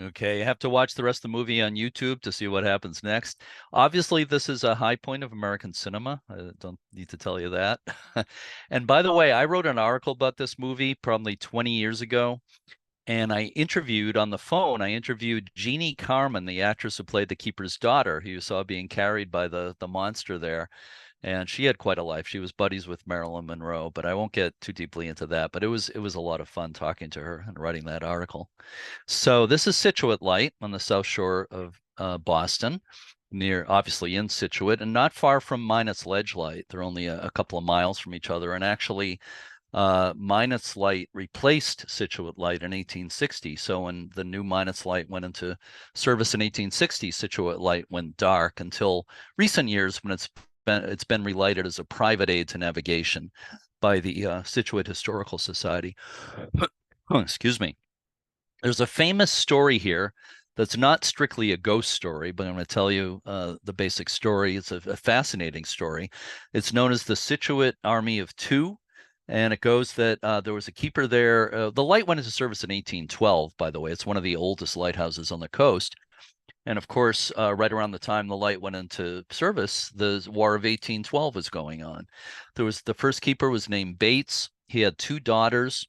Okay, you have to watch the rest of the movie on YouTube to see what happens next. Obviously, this is a high point of American cinema. I don't need to tell you that. And by the way, I wrote an article about this movie probably 20 years ago, and I interviewed on the phone, I interviewed Jeannie Carmen, the actress who played the keeper's daughter, who you saw being carried by the monster there. And she had quite a life. She was buddies with Marilyn Monroe, but I won't get too deeply into that. But it was a lot of fun talking to her and writing that article. So this is Scituate Light on the south shore of Boston, near, obviously in Scituate, and not far from Minot's Ledge Light. They're only a couple of miles from each other. And actually, Minot's Light replaced Scituate Light in 1860. So when the new Minot's Light went into service in 1860, Scituate Light went dark until recent years when it's been relighted as a private aid to navigation by the Scituate Historical Society. Oh, excuse me. There's a famous story here that's not strictly a ghost story, but I'm going to tell you the basic story. It's a fascinating story. It's known as the Scituate Army of Two, and it goes that there was a keeper there. The light went into service in 1812, by the way. It's one of the oldest lighthouses on the coast. And of course, right around the time the light went into service, the War of 1812 was going on. The first keeper was named Bates. He had two daughters.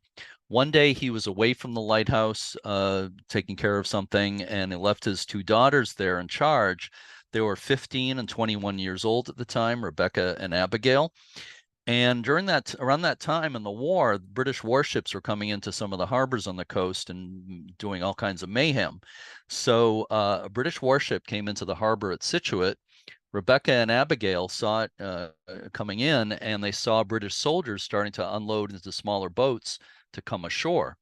One day he was away from the lighthouse, taking care of something, and he left his two daughters there in charge. They were 15 and 21 years old at the time, Rebecca and Abigail. And around that time in the war, British warships were coming into some of the harbors on the coast and doing all kinds of mayhem. So a British warship came into the harbor at Scituate. Rebecca and Abigail saw it coming in, and they saw British soldiers starting to unload into smaller boats to come ashore.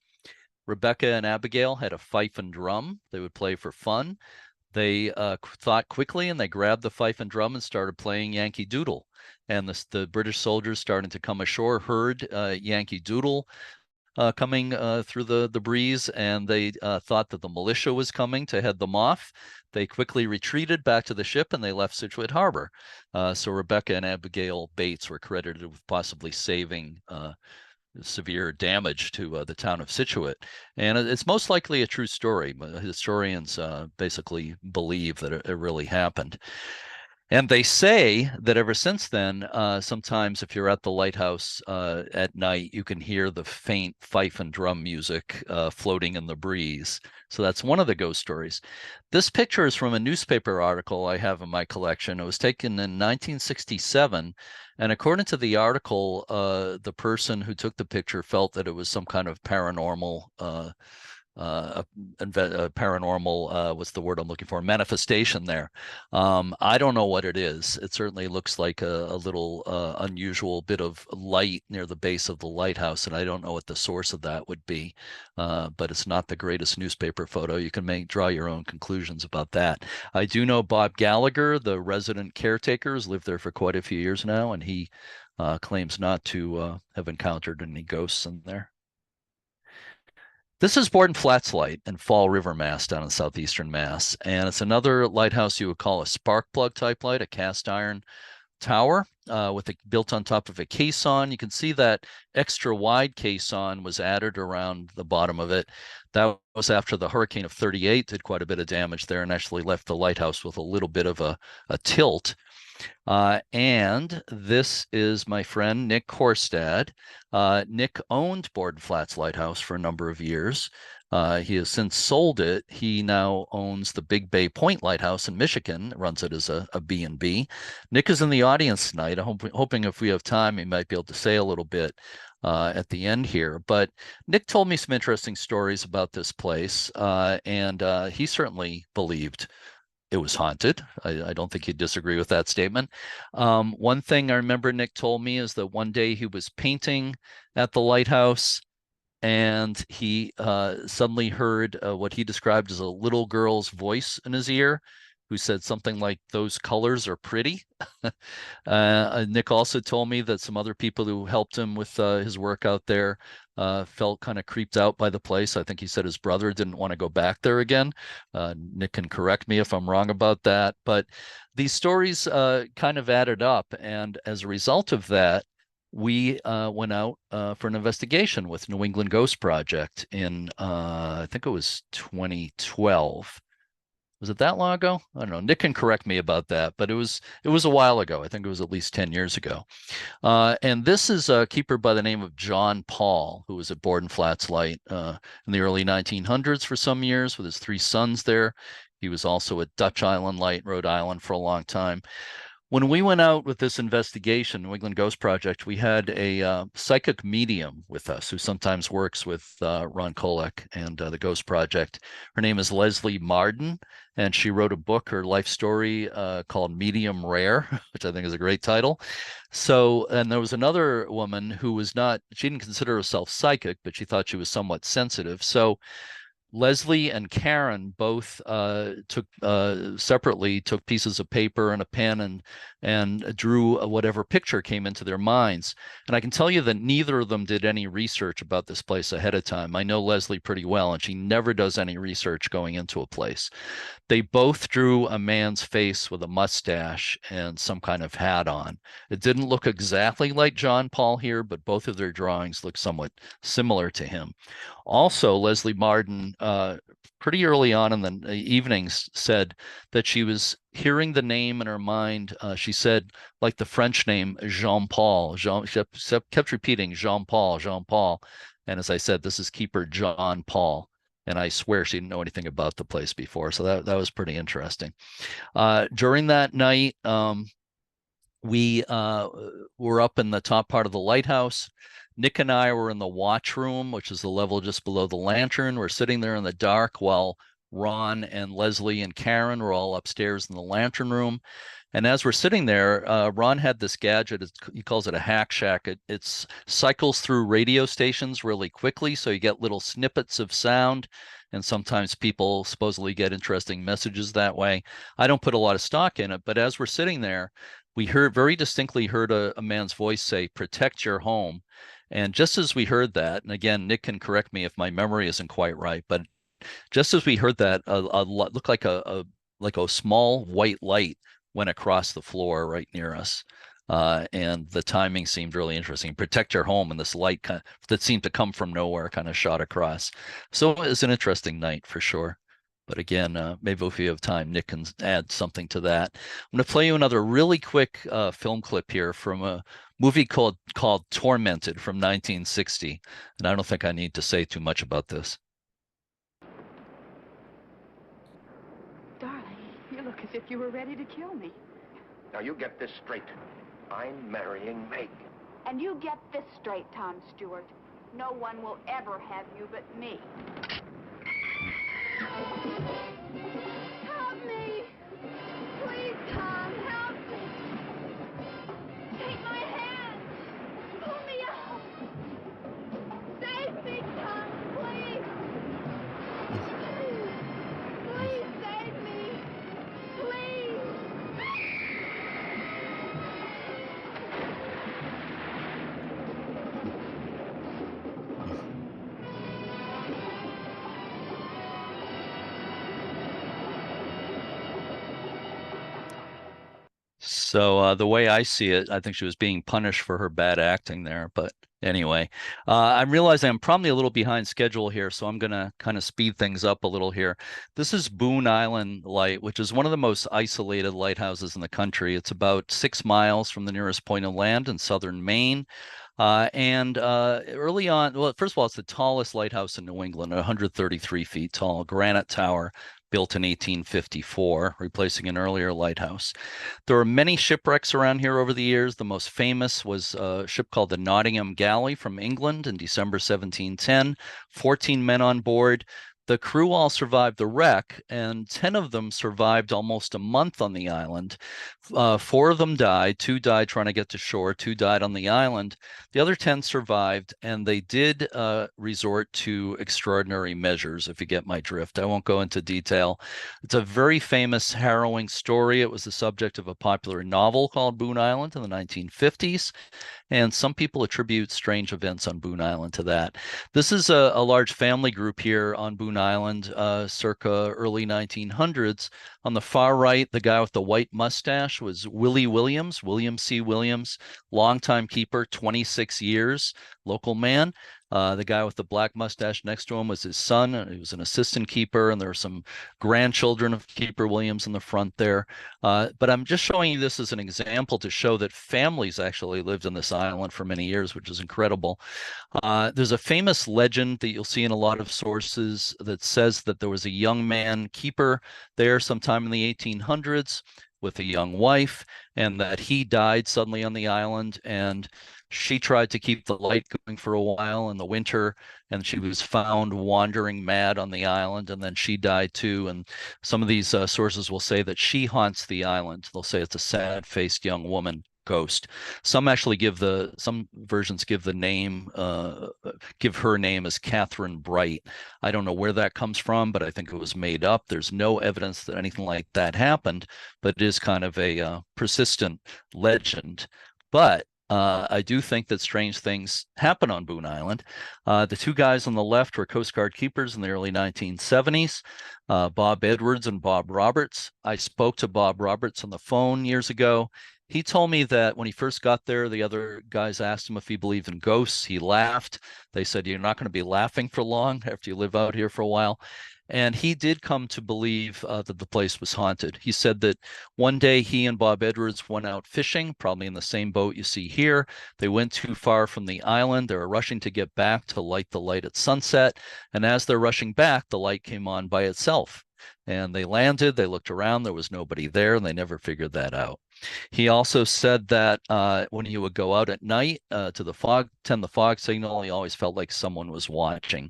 Rebecca and Abigail had a fife and drum they would play for fun. They thought quickly, and they grabbed the fife and drum and started playing Yankee Doodle. And the British soldiers starting to come ashore heard Yankee Doodle coming through the breeze, and they thought that the militia was coming to head them off. They quickly retreated back to the ship, and they left Scituate Harbor. So Rebecca and Abigail Bates were credited with possibly saving severe damage to the town of Scituate. And it's most likely a true story. Historians basically believe that it really happened. And they say that ever since then, sometimes if you're at the lighthouse at night, you can hear the faint fife and drum music floating in the breeze. So that's one of the ghost stories. This picture is from a newspaper article I have in my collection. It was taken in 1967. And according to the article, the person who took the picture felt that it was some kind of paranormal what's the word I'm looking for, manifestation there. I don't know what it is. It certainly looks like a little unusual bit of light near the base of the lighthouse, and I don't know what the source of that would be, but it's not the greatest newspaper photo. You can draw your own conclusions about that. I do know Bob Gallagher, the resident caretaker, has lived there for quite a few years now, and he claims not to have encountered any ghosts in there. This is Borden Flats Light in Fall River, Mass, down in southeastern Mass. And it's another lighthouse you would call a spark plug type light, a cast iron tower built on top of a caisson. You can see that extra wide caisson was added around the bottom of it. That was after the hurricane of 38 did quite a bit of damage there and actually left the lighthouse with a little bit of a tilt. And this is my friend Nick Korstad. Nick owned Borden Flats Lighthouse for a number of years. He has since sold it. He now owns the Big Bay Point Lighthouse in Michigan, runs it as a B&B. Nick is in the audience tonight. I'm hoping if we have time, he might be able to say a little bit at the end here. But Nick told me some interesting stories about this place, and he certainly believed it was haunted. I don't think he'd disagree with that statement. One thing I remember Nick told me is that one day he was painting at the lighthouse, and he suddenly heard what he described as a little girl's voice in his ear, who said something like, "Those colors are pretty." Nick also told me that some other people who helped him with his work out there felt kind of creeped out by the place. I think he said his brother didn't want to go back there again. Nick can correct me if I'm wrong about that. But these stories kind of added up. And as a result of that, we went out for an investigation with New England Ghost Project in, I think it was 2012. Was it that long ago? I don't know. Nick can correct me about that, but it was a while ago. I think it was at least 10 years ago. And this is a keeper by the name of John Paul, who was at Borden Flats Light in the early 1900s for some years with his 3 sons there. He was also at Dutch Island Light, Rhode Island for a long time. When we went out with this investigation, New England Ghost Project, we had a psychic medium with us who sometimes works with Ron Kolek and the Ghost Project. Her name is Leslie Marden, and she wrote a book, her life story called Medium Rare, which I think is a great title. So, and there was another woman who was not, she didn't consider herself psychic, but she thought she was somewhat sensitive. So Leslie and Karen both took separately took pieces of paper and a pen and drew whatever picture came into their minds. And I can tell you that neither of them did any research about this place ahead of time. I know Leslie pretty well, and she never does any research going into a place. They both drew a man's face with a mustache and some kind of hat on. It didn't look exactly like John Paul here, but both of their drawings look somewhat similar to him. Also, Leslie Marden, pretty early on in the evenings, said that she was hearing the name in her mind. She said, like the French name, Jean-Paul. She kept repeating, Jean-Paul, Jean-Paul. And as I said, this is keeper John Paul. And I swear she didn't know anything about the place before. So that was pretty interesting. During that night, we were up in the top part of the lighthouse. Nick and I were in the watch room, which is the level just below the lantern. We're sitting there in the dark while Ron and Leslie and Karen were all upstairs in the lantern room. And as we're sitting there, Ron had this gadget. He calls it a hack shack. It cycles through radio stations really quickly, so you get little snippets of sound. And sometimes people supposedly get interesting messages that way. I don't put a lot of stock in it, but as we're sitting there, we very distinctly heard a man's voice say, "Protect your home." And just as we heard that, and again, Nick can correct me if my memory isn't quite right, but just as we heard that, looked like a small white light went across the floor right near us. And the timing seemed really interesting. Protect your home, and this light that seemed to come from nowhere kind of shot across. So it was an interesting night for sure. But again, maybe if you have time, Nick can add something to that. I'm going to play you another really quick film clip here from a movie called Tormented from 1960. And I don't think I need to say too much about this. Darling, you look as if you were ready to kill me. Now you get this straight. I'm marrying Meg. And you get this straight, Tom Stewart. No one will ever have you but me. Help me! Please, Tom, help me! Take my hand! Pull me out! Save me, Tom, please! Please save me! Please! So the way I see it, I think she was being punished for her bad acting there. But anyway, I'm realizing I'm probably a little behind schedule here, so I'm going to kind of speed things up a little here. This is Boon Island Light, which is one of the most isolated lighthouses in the country. It's about 6 miles from the nearest point of land in southern Maine. Early on, well, first of all, it's the tallest lighthouse in New England, 133 feet tall, granite tower, built in 1854, replacing an earlier lighthouse. There are many shipwrecks around here over the years. The most famous was a ship called the Nottingham Galley from England in December 1710, 14 men on board. The crew all survived the wreck, and 10 of them survived almost a month on the island. 4 of them died. 2 died trying to get to shore. 2 died on the island. The other 10 survived, and they did resort to extraordinary measures, if you get my drift. I won't go into detail. It's a very famous, harrowing story. It was the subject of a popular novel called Boon Island in the 1950s. and some people attribute strange events on Boon Island to that. This is a large family group here on Boon Island, circa early 1900s. On the far right, the guy with the white mustache was Willie Williams, William C. Williams, longtime keeper, 26 years, local man. The guy with the black mustache next to him was his son. He was an assistant keeper, and there were some grandchildren of Keeper Williams in the front there. But I'm just showing you this as an example to show that families actually lived on this island for many years, which is incredible. There's a famous legend that you'll see in a lot of sources that says that there was a young man keeper there sometime in the 1800s with a young wife, and that he died suddenly on the island, and she tried to keep the light going for a while in the winter, and she was found wandering mad on the island, and then she died too. And some of these sources will say that she haunts the island. They'll say it's a sad-faced young woman ghost. Some actually some versions give the name, give her name as Catherine Bright. I don't know where that comes from, but I think it was made up. There's no evidence that anything like that happened, but it is kind of a persistent legend. But I do think that strange things happen on Boon Island. The two guys on the left were Coast Guard keepers in the early 1970s, Bob Edwards and Bob Roberts. I spoke to Bob Roberts on the phone years ago. He told me that when he first got there, the other guys asked him if he believed in ghosts. He laughed. They said, "You're not going to be laughing for long after you live out here for a while." And he did come to believe that the place was haunted. He said that one day he and Bob Edwards went out fishing, probably in the same boat you see here. They went too far from the island. They were rushing to get back to light the light at sunset. And as they're rushing back, the light came on by itself. And they landed, they looked around, there was nobody there, and they never figured that out. He also said that when he would go out at night to tend the fog signal, he always felt like someone was watching.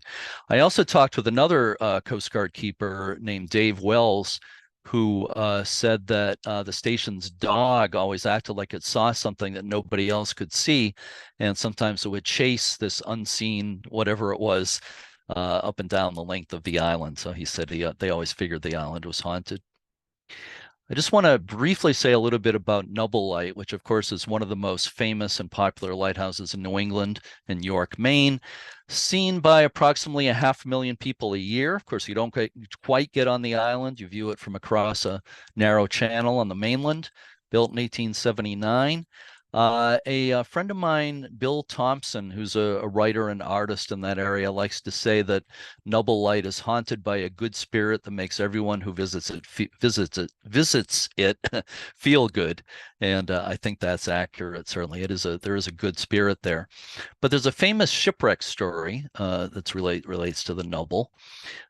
I also talked with another Coast Guard keeper named Dave Wells, who said that the station's dog always acted like it saw something that nobody else could see, and sometimes it would chase this unseen whatever it was up and down the length of the island. So he said they always figured the island was haunted. I just want to briefly say a little bit about Nubble Light, which of course is one of the most famous and popular lighthouses in New England and York, Maine, seen by approximately 500,000 people a year. Of course, you don't quite get on the island. You view it from across a narrow channel on the mainland, built in 1879. A friend of mine, Bill Thompson, who's a writer and artist in that area, likes to say that Nubble Light is haunted by a good spirit that makes everyone who visits it feel good. And I think that's accurate. Certainly, there is a good spirit there. But there's a famous shipwreck story that relates to the Nubble.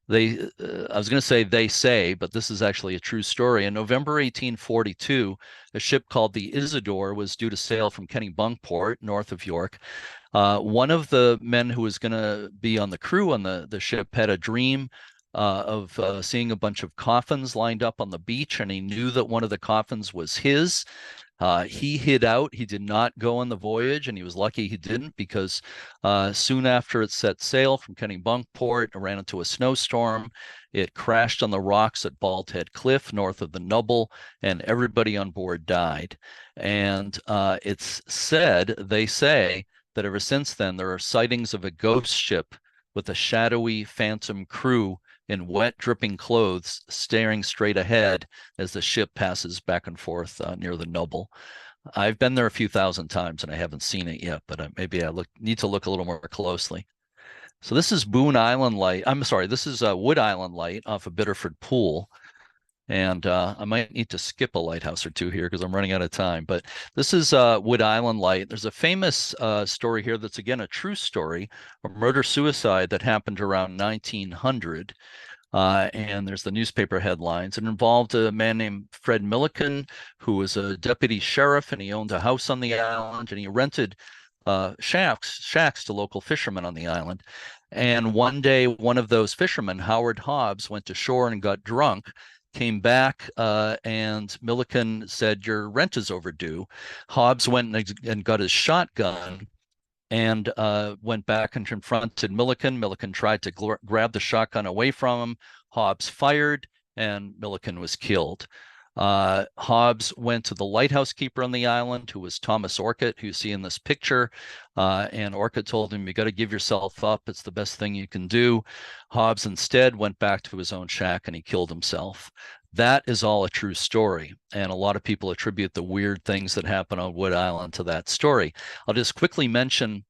I was going to say they say, but this is actually a true story. In November 1842, a ship called the Isidore was due to sail from Kennebunkport, north of York. One of the men who was going to be on the crew on the ship had a dream of seeing a bunch of coffins lined up on the beach, and he knew that one of the coffins was his. He hid out. He did not go on the voyage, and he was lucky he didn't, because soon after it set sail from Kennebunkport, it ran into a snowstorm. It crashed on the rocks at Bald Head Cliff, north of the Nubble, and everybody on board died. And they say that ever since then, there are sightings of a ghost ship with a shadowy phantom crew in wet, dripping clothes, staring straight ahead as the ship passes back and forth near the Nubble. I've been there a few thousand times and I haven't seen it yet, but maybe I need to look a little more closely. So this is Boon Island Light. I'm sorry, this is Wood Island Light off of Biddeford Pool. And I might need to skip a lighthouse or two here because I'm running out of time. But this is Wood Island Light. There's a famous story here that's, again, a true story, a murder-suicide that happened around 1900. And there's the newspaper headlines. It involved a man named Fred Milliken, who was a deputy sheriff, and he owned a house on the island, and he rented shacks to local fishermen on the island. And one day, one of those fishermen, Howard Hobbs, went to shore and got drunk, came back, and Milliken said, "Your rent is overdue." Hobbs went and got his shotgun and went back and confronted Milliken. Milliken tried to grab the shotgun away from him. Hobbs fired, and Milliken was killed. Hobbs went to the lighthouse keeper on the island, who was Thomas Orcutt, who you see in this picture. And Orcutt told him, you got to give yourself up. It's the best thing you can do. Hobbs instead went back to his own shack and he killed himself. That is all a true story. And a lot of people attribute the weird things that happen on Wood Island to that story. I'll just quickly mention,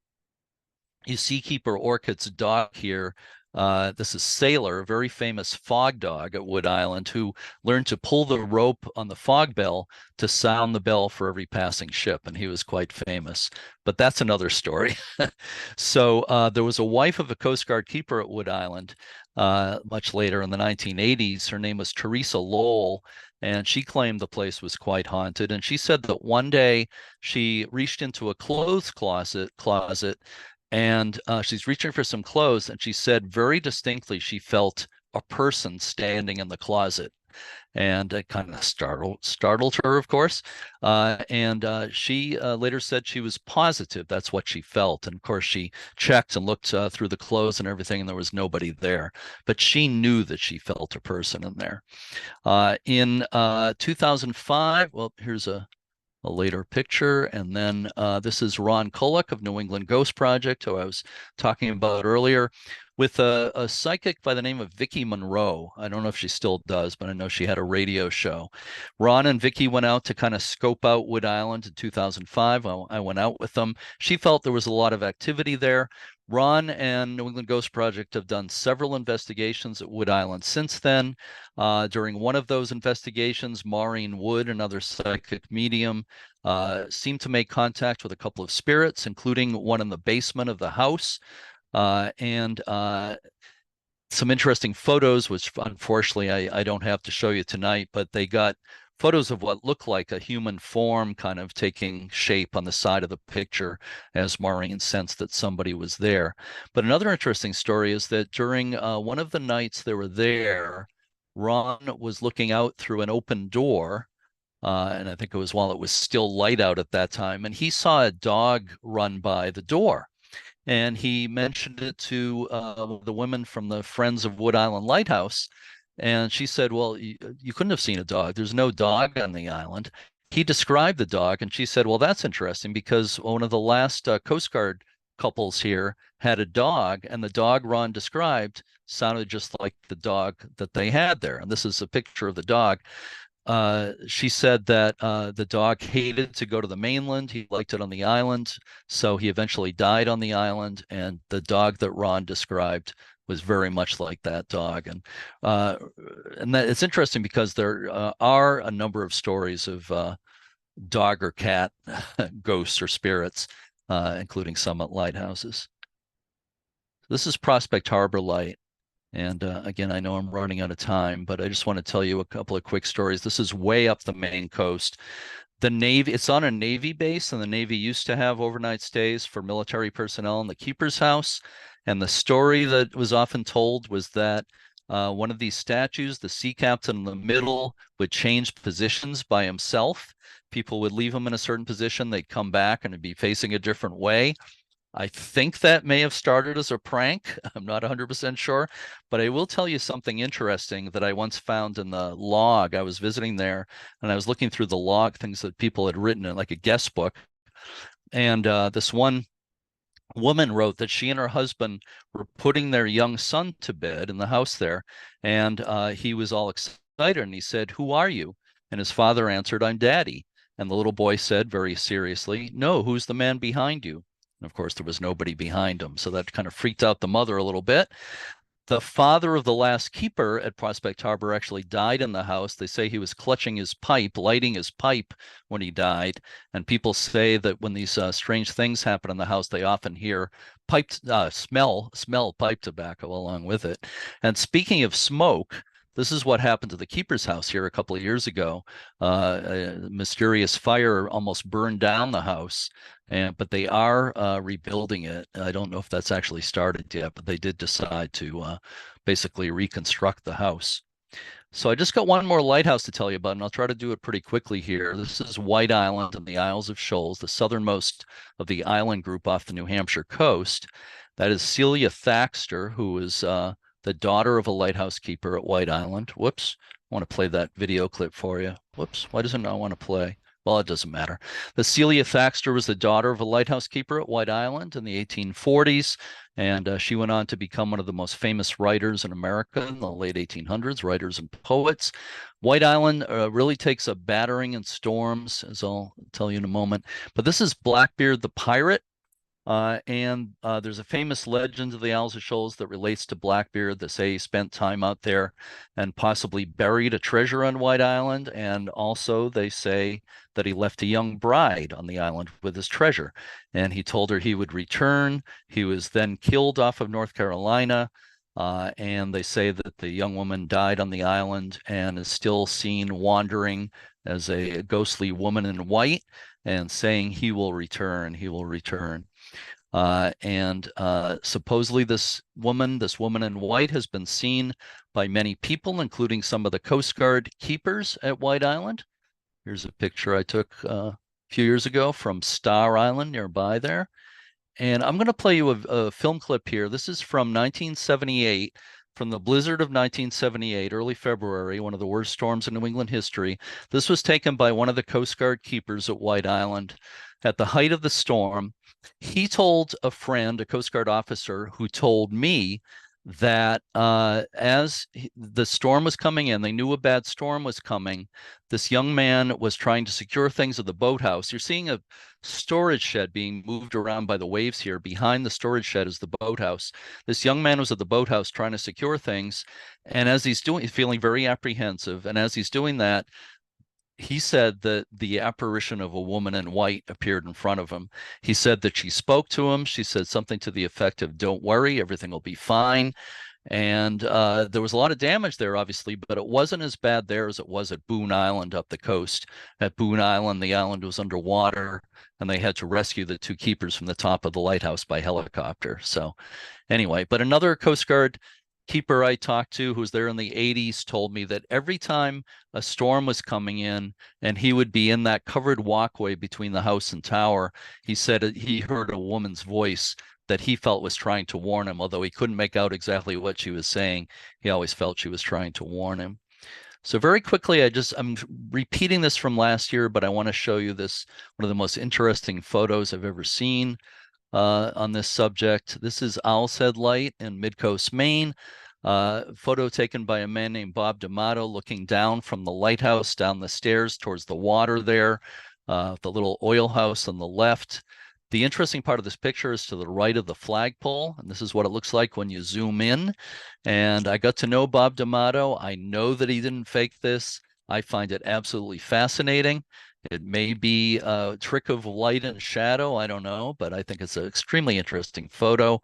you see Keeper Orcutt's dog here. This is Sailor, a very famous fog dog at Wood Island, who learned to pull the rope on the fog bell to sound the bell for every passing ship, and he was quite famous. But that's another story. So there was a wife of a Coast Guard keeper at Wood Island much later in the 1980s. Her name was Teresa Lowell, and she claimed the place was quite haunted. And she said that one day she reached into a clothes closet and she's reaching for some clothes, and she said very distinctly she felt a person standing in the closet. And it kind of startled her, of course. She later said she was positive that's what she felt. And of course, she checked and looked through the clothes and everything, and there was nobody there. But she knew that she felt a person in there. In 2005, well, here's a later picture. And then this is Ron Kolek of New England Ghost Project, who I was talking about earlier, with a psychic by the name of Vicki Monroe. I don't know if she still does, but I know she had a radio show. Ron and Vicki went out to kind of scope out Wood Island in 2005. I went out with them. She felt there was a lot of activity there. Ron and New England Ghost Project have done several investigations at Wood Island since then. During one of those investigations, Maureen Wood, another psychic medium, seemed to make contact with a couple of spirits, including one in the basement of the house. And some interesting photos, which unfortunately I don't have to show you tonight, but they got photos of what looked like a human form kind of taking shape on the side of the picture as Maureen sensed that somebody was there. But another interesting story is that during one of the nights they were there, Ron was looking out through an open door, and I think it was while it was still light out at that time, and he saw a dog run by the door. And he mentioned it to the women from the Friends of Wood Island Lighthouse. And she said, well, you couldn't have seen a dog. There's no dog on the island. He described the dog, and she said, well, that's interesting because one of the last Coast Guard couples here had a dog, and the dog Ron described sounded just like the dog that they had there. And this is a picture of the dog. She said that the dog hated to go to the mainland. He liked it on the island. So he eventually died on the island. And the dog that Ron described was very much like that dog. And that it's interesting because there are a number of stories of dog or cat ghosts or spirits, including some at lighthouses. This is Prospect Harbor Light. And again, I know I'm running out of time, but I just want to tell you a couple of quick stories. This is way up the Maine coast. The Navy, it's on a Navy base, and the Navy used to have overnight stays for military personnel in the keeper's house. And the story that was often told was that one of these statues, the sea captain in the middle, would change positions by himself. People would leave him in a certain position. They'd come back and it'd be facing a different way. I think that may have started as a prank. I'm not 100% sure, but I will tell you something interesting that I once found in the log. I was visiting there and I was looking through the log, things that people had written in like a guest book. And this one woman wrote that she and her husband were putting their young son to bed in the house there. And he was all excited and he said, "Who are you?" And his father answered, "I'm Daddy." And the little boy said very seriously, "No, who's the man behind you?" And of course, there was nobody behind him. So that kind of freaked out the mother a little bit. The father of the last keeper at Prospect Harbor actually died in the house. They say he was clutching his pipe, lighting his pipe when he died. And people say that when these strange things happen in the house, they often hear smell pipe tobacco along with it. And speaking of smoke, this is what happened to the keeper's house here a couple of years ago. A mysterious fire almost burned down the house, but they are rebuilding it. I don't know if that's actually started yet, but they did decide to basically reconstruct the house. So I just got one more lighthouse to tell you about, and I'll try to do it pretty quickly here. This is White Island in the Isles of Shoals, the southernmost of the island group off the New Hampshire coast. That is Celia Thaxter, who is the daughter of a lighthouse keeper at White Island. Whoops, want to play that video clip for you. Whoops, why does it not want to play? Well, it doesn't matter. The Celia Thaxter was the daughter of a lighthouse keeper at White Island in the 1840s, and she went on to become one of the most famous writers in America in the late 1800s, writers and poets. White Island really takes a battering in storms, as I'll tell you in a moment. But this is Blackbeard the pirate. And there's a famous legend of the Isles of Shoals that relates to Blackbeard. They say he spent time out there and possibly buried a treasure on White Island. And also they say that he left a young bride on the island with his treasure. And he told her he would return. He was then killed off of North Carolina. And they say that the young woman died on the island and is still seen wandering as a ghostly woman in white and saying he will return, he will return. Supposedly this woman in white has been seen by many people, including some of the Coast Guard keepers at White Island. Here's a picture I took a few years ago from Star Island nearby there. And I'm going to play you a film clip here. This is from 1978, from the blizzard of 1978, early February, one of the worst storms in New England history. This was taken by one of the Coast Guard keepers at White Island at the height of the storm. He told a friend, a Coast Guard officer, who told me that as the storm was coming in, they knew a bad storm was coming. This young man was trying to secure things at the boathouse. You're seeing a storage shed being moved around by the waves here. Behind the storage shed is the boathouse. This young man was at the boathouse trying to secure things. And as he's feeling very apprehensive. And as he's doing that, he said that the apparition of a woman in white appeared in front of him. He said that she spoke to him. She said something to the effect of, "Don't worry, everything will be fine." And there was a lot of damage there, obviously, but it wasn't as bad there as it was at Boon Island up the coast. At Boon Island, the island was underwater, and they had to rescue the two keepers from the top of the lighthouse by helicopter. So anyway, but another Coast Guard keeper I talked to who was there in the 80s told me that every time a storm was coming in and he would be in that covered walkway between the house and tower, he said he heard a woman's voice that he felt was trying to warn him. Although he couldn't make out exactly what she was saying, he always felt she was trying to warn him. So very quickly, I'm repeating this from last year, but I want to show you this, one of the most interesting photos I've ever seen on this subject. This is Owl's Head Light in Midcoast, Maine. Photo taken by a man named Bob D'Amato looking down from the lighthouse, down the stairs towards the water there, the little oil house on the left. The interesting part of this picture is to the right of the flagpole, and this is what it looks like when you zoom in. And I got to know Bob D'Amato. I know that he didn't fake this. I find it absolutely fascinating. It may be a trick of light and shadow, I don't know, but I think it's an extremely interesting photo.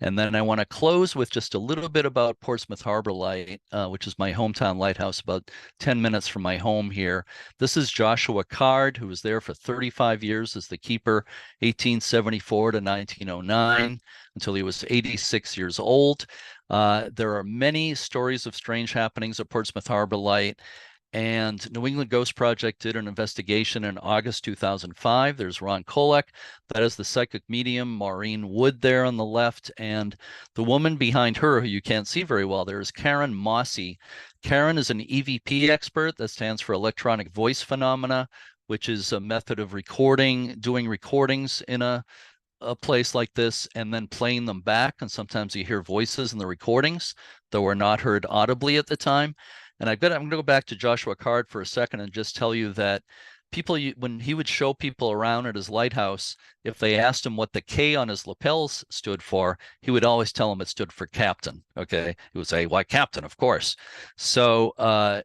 And then I want to close with just a little bit about Portsmouth Harbor Light, which is my hometown lighthouse, about 10 minutes from my home here. This is Joshua Card, who was there for 35 years as the keeper, 1874 to 1909, until he was 86 years old. There are many stories of strange happenings at Portsmouth Harbor Light. And New England Ghost Project did an investigation in August 2005. There's Ron Kolek. That is the psychic medium, Maureen Wood there on the left. And the woman behind her, who you can't see very well there, is Karen Mossy. Karen is an EVP expert. That stands for electronic voice phenomena, which is a method of doing recordings in a place like this and then playing them back. And sometimes you hear voices in the recordings that were not heard audibly at the time. And I'm going to go back to Joshua Card for a second and just tell you that people, when he would show people around at his lighthouse, if they asked him what the K on his lapels stood for, he would always tell them it stood for captain. Okay. He would say, "Why, captain, of course." So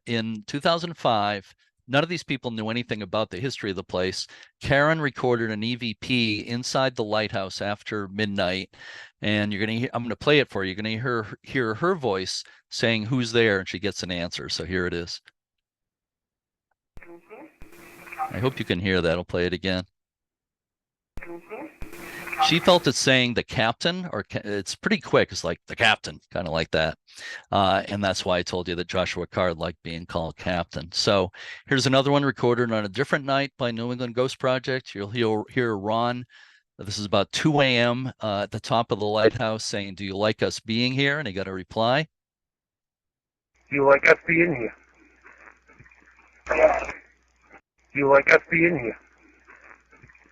in 2005, none of these people knew anything about the history of the place. Karen recorded an EVP inside the lighthouse after midnight. And I'm going to play it for you. You're going to hear her voice saying who's there, and she gets an answer. So here it is. I hope you can hear that. I'll play it again. She felt it saying the captain, or it's pretty quick. It's like the captain, kind of like that. And that's why I told you that Joshua Card liked being called captain. So here's another one recorded on a different night by New England Ghost Project. You'll hear Ron. This is about 2 a.m. At the top of the lighthouse saying, "Do you like us being here?" And he got a reply. "You like us being here?" You like us being here?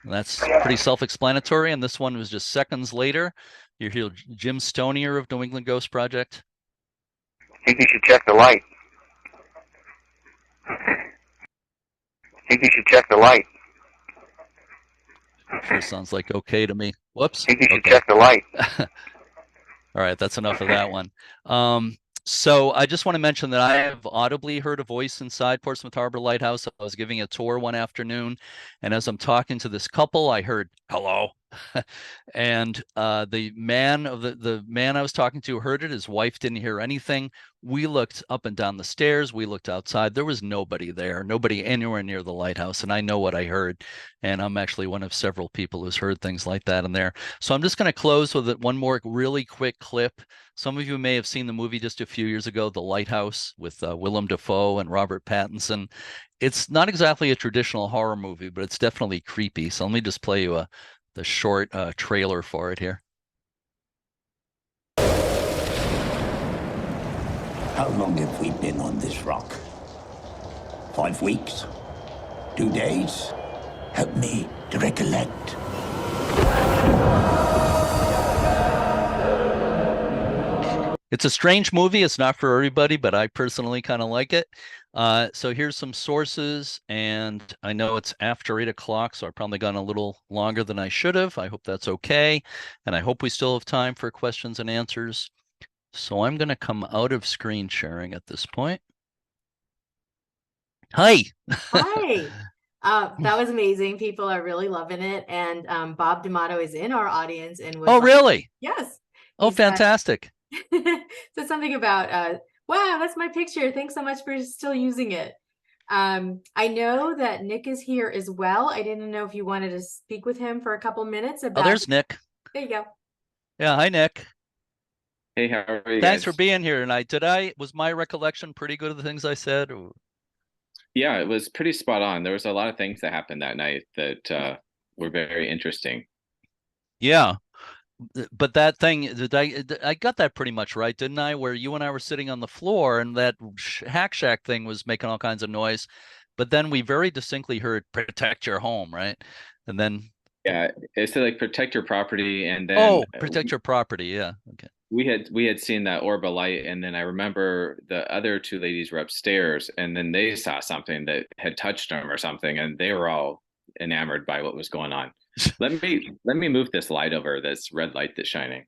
That's pretty self-explanatory. And this one was just seconds later. You hear Jim Stonier of New England Ghost Project. Think you should check the light. Think you should check the light. Sure sounds like okay to me. Whoops. Think you should Okay. check the light. All right, that's enough of that one. So I just want to mention that I have audibly heard a voice inside Portsmouth Harbor Lighthouse. I was giving a tour one afternoon, and as I'm talking to this couple, I heard hello. And the man I was talking to heard it. His wife didn't hear anything. We looked up and down the stairs. We looked outside. There was nobody there, nobody anywhere near the lighthouse. And I know what I heard. And I'm actually one of several people who's heard things like that in there. So I'm just going to close with one more really quick clip. Some of you may have seen the movie just a few years ago, The Lighthouse, with Willem Dafoe and Robert Pattinson. It's not exactly a traditional horror movie, but it's definitely creepy. So let me just play you the short trailer for it here. How long have we been on this rock? 5 weeks? 2 days? Help me to recollect. It's a strange movie. It's not for everybody, but I personally kind of like it. So here's some sources, and I know it's after 8 o'clock, so I've probably gone a little longer than I should have. I hope that's okay. And I hope we still have time for questions and answers. So I'm going to come out of screen sharing at this point. Hi. Hi. That was amazing. People are really loving it. And Bob D'Amato is in our audience and was Really? Yes. Oh, fantastic. So something about wow, that's my picture. Thanks so much for still using it. I know that Nick is here as well. I didn't know if you wanted to speak with him for a couple minutes about. Oh, there's Nick. There you go. Yeah, hi Nick. Hey, how are you Thanks guys? for being here tonight. Was my recollection pretty good of the things I said? Or... Yeah, it was pretty spot on. There was a lot of things that happened that night that were very interesting. Yeah. But that thing, I got that pretty much right, didn't I? Where you and I were sitting on the floor and that hack shack thing was making all kinds of noise. But then we very distinctly heard protect your home, right? And then. Yeah, it said like protect your property. And then. Protect your property. Yeah. Okay. We had seen that orb of light. And then I remember the other two ladies were upstairs and then they saw something that had touched them or something. And they were all enamored by what was going on. Let me move this light over, this red light that's shining.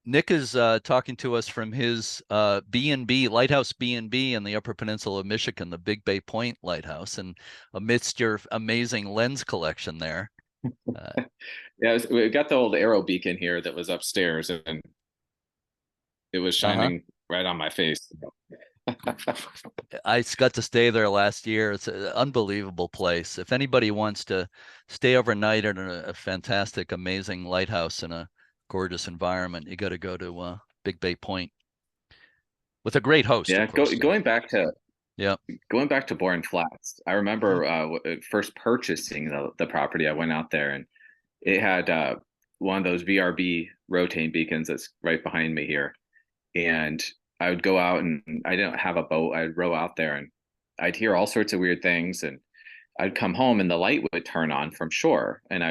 Nick is talking to us from his B&B, Lighthouse B&B in the Upper Peninsula of Michigan, the Big Bay Point Lighthouse, and amidst your amazing lens collection there. Yeah, we got the old arrow beacon here that was upstairs, and it was shining right on my face. I got to stay there last year. It's an unbelievable place. If anybody wants to stay overnight at a fantastic, amazing lighthouse in a gorgeous environment, you got to go to Big Bay Point with a great host. Yeah, going back to Borden Flats. I remember first purchasing the property. I went out there and it had one of those VRB rotating beacons that's right behind me here, and I would go out and I didn't have a boat. I'd row out there and I'd hear all sorts of weird things, and I'd come home and the light would turn on from shore, and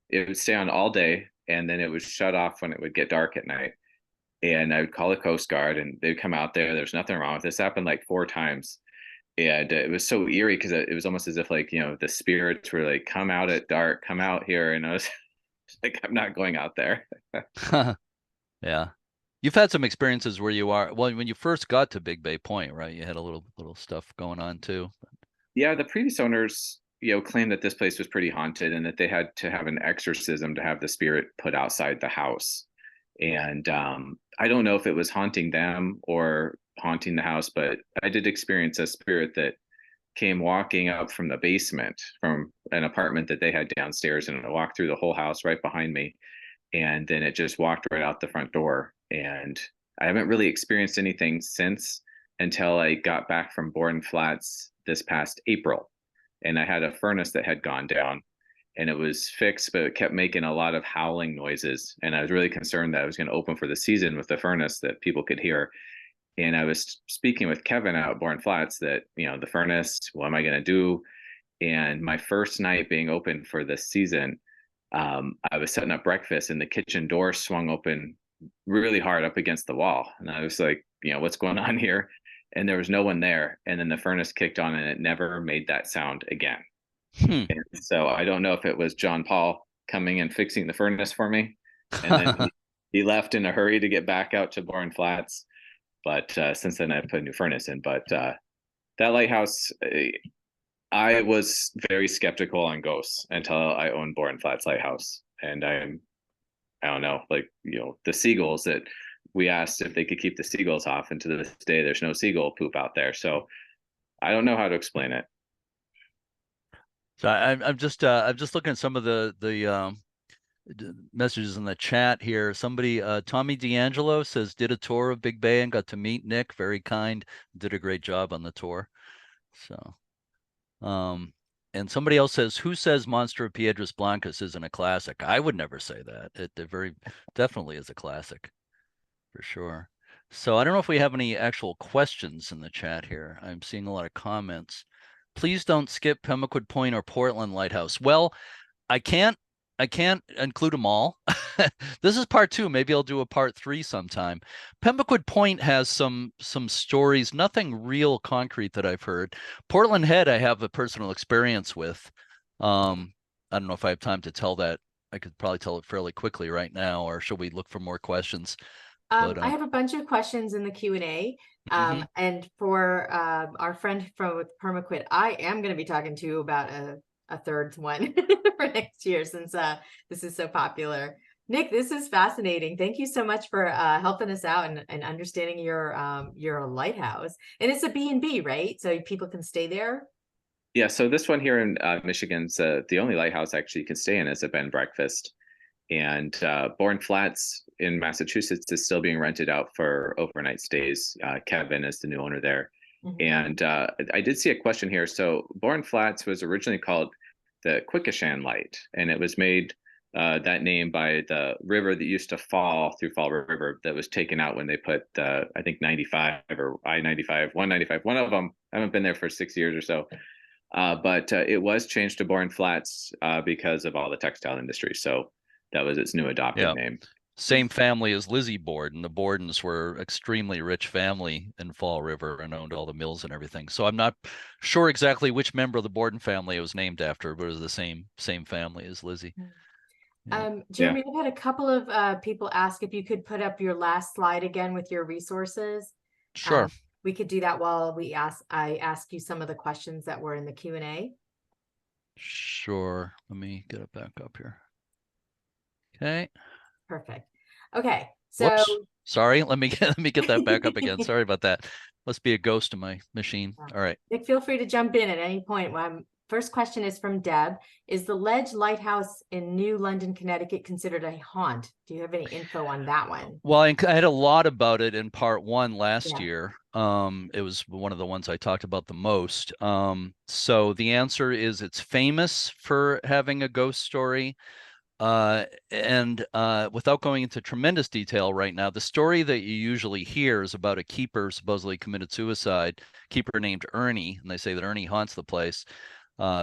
it would stay on all day, and then it would shut off when it would get dark at night. And I would call the Coast Guard and they'd come out there. There's nothing wrong with this. Happened like 4 times. And it was so eerie because it was almost as if like, you know, the spirits were like, come out at dark, come out here. And I was like, I'm not going out there. Yeah. You've had some experiences where when you first got to Big Bay Point, right? You had a little stuff going on too. Yeah, the previous owners, you know, claimed that this place was pretty haunted and that they had to have an exorcism to have the spirit put outside the house. And I don't know if it was haunting them or haunting the house, but I did experience a spirit that came walking up from the basement from an apartment that they had downstairs, and it walked through the whole house right behind me. And then it just walked right out the front door. And I haven't really experienced anything since until I got back from Borden Flats this past April. And I had a furnace that had gone down and it was fixed, but it kept making a lot of howling noises. And I was really concerned that I was going to open for the season with the furnace that people could hear. And I was speaking with Kevin out at Bourne Flats that, the furnace, what am I going to do? And my first night being open for this season, I was setting up breakfast and the kitchen door swung open really hard up against the wall. And I was like, what's going on here? And there was no one there. And then the furnace kicked on and it never made that sound again. And so I don't know if it was John Paul coming and fixing the furnace for me. And then he left in a hurry to get back out to Bourne Flats. But since then, I put a new furnace in. But that lighthouse, I was very skeptical on ghosts until I owned Bourne Flats Lighthouse. And I don't know, like, the seagulls that we asked if they could keep the seagulls off. And to this day, there's no seagull poop out there. So I don't know how to explain it. So I'm just looking at some of the messages in the chat here. Somebody, Tommy D'Angelo says, did a tour of Big Bay and got to meet Nick. Very kind. Did a great job on the tour. So, and somebody else says, who says Monster of Piedras Blancas isn't a classic? I would never say that. It very definitely is a classic, for sure. So I don't know if we have any actual questions in the chat here. I'm seeing a lot of comments. Please don't skip Pemaquid Point or Portland Lighthouse. Well, I can't include them all. This is part 2. Maybe I'll do a part 3 sometime. Pemaquid Point has some stories, nothing real concrete that I've heard. Portland Head, I have a personal experience with. I don't know if I have time to tell that. I could probably tell it fairly quickly right now, or should we look for more questions? I have a bunch of questions in the Q&A. And for our friend from Pemaquid, I am going to be talking to you about a third one for next year, since this is so popular. Nick, this is fascinating. Thank you so much for helping us out and understanding your lighthouse. And it's a B&B, right? So people can stay there? Yeah, so this one here in Michigan's the only lighthouse actually you can stay in as a bed and breakfast. And Bourne Flats in Massachusetts is still being rented out for overnight stays. Kevin is the new owner there. And I did see a question here. So Bourne Flats was originally called the Quequechan Light, and it was made that name by the river that used to fall through Fall River that was taken out when they put I think 95 or I-95, 195, one of them. I haven't been there for 6 years or so. But it was changed to Bourne Flats because of all the textile industry. So that was its new adopted name. Same family as Lizzie Borden. The Bordens were extremely rich family in Fall River and owned all the mills and everything. So I'm not sure exactly which member of the Borden family it was named after, but it was the same family as Lizzie. Jeremy, I've had a couple of people ask if you could put up your last slide again with your resources. Sure. We could do that while I ask you some of the questions that were in the Q&A. Sure. Let me get it back up here. Okay. Perfect. Okay. So whoops. Sorry, let me get that back up again. Sorry about that. Must be a ghost in my machine. All right. Nick, feel free to jump in at any point. First question is from Deb. Is the Ledge Lighthouse in New London, Connecticut considered a haunt? Do you have any info on that one? Well, I had a lot about it in part 1 last year. It was one of the ones I talked about the most. So the answer is it's famous for having a ghost story. And without going into tremendous detail right now, the story that you usually hear is about a keeper supposedly committed suicide, keeper named Ernie, and they say that Ernie haunts the place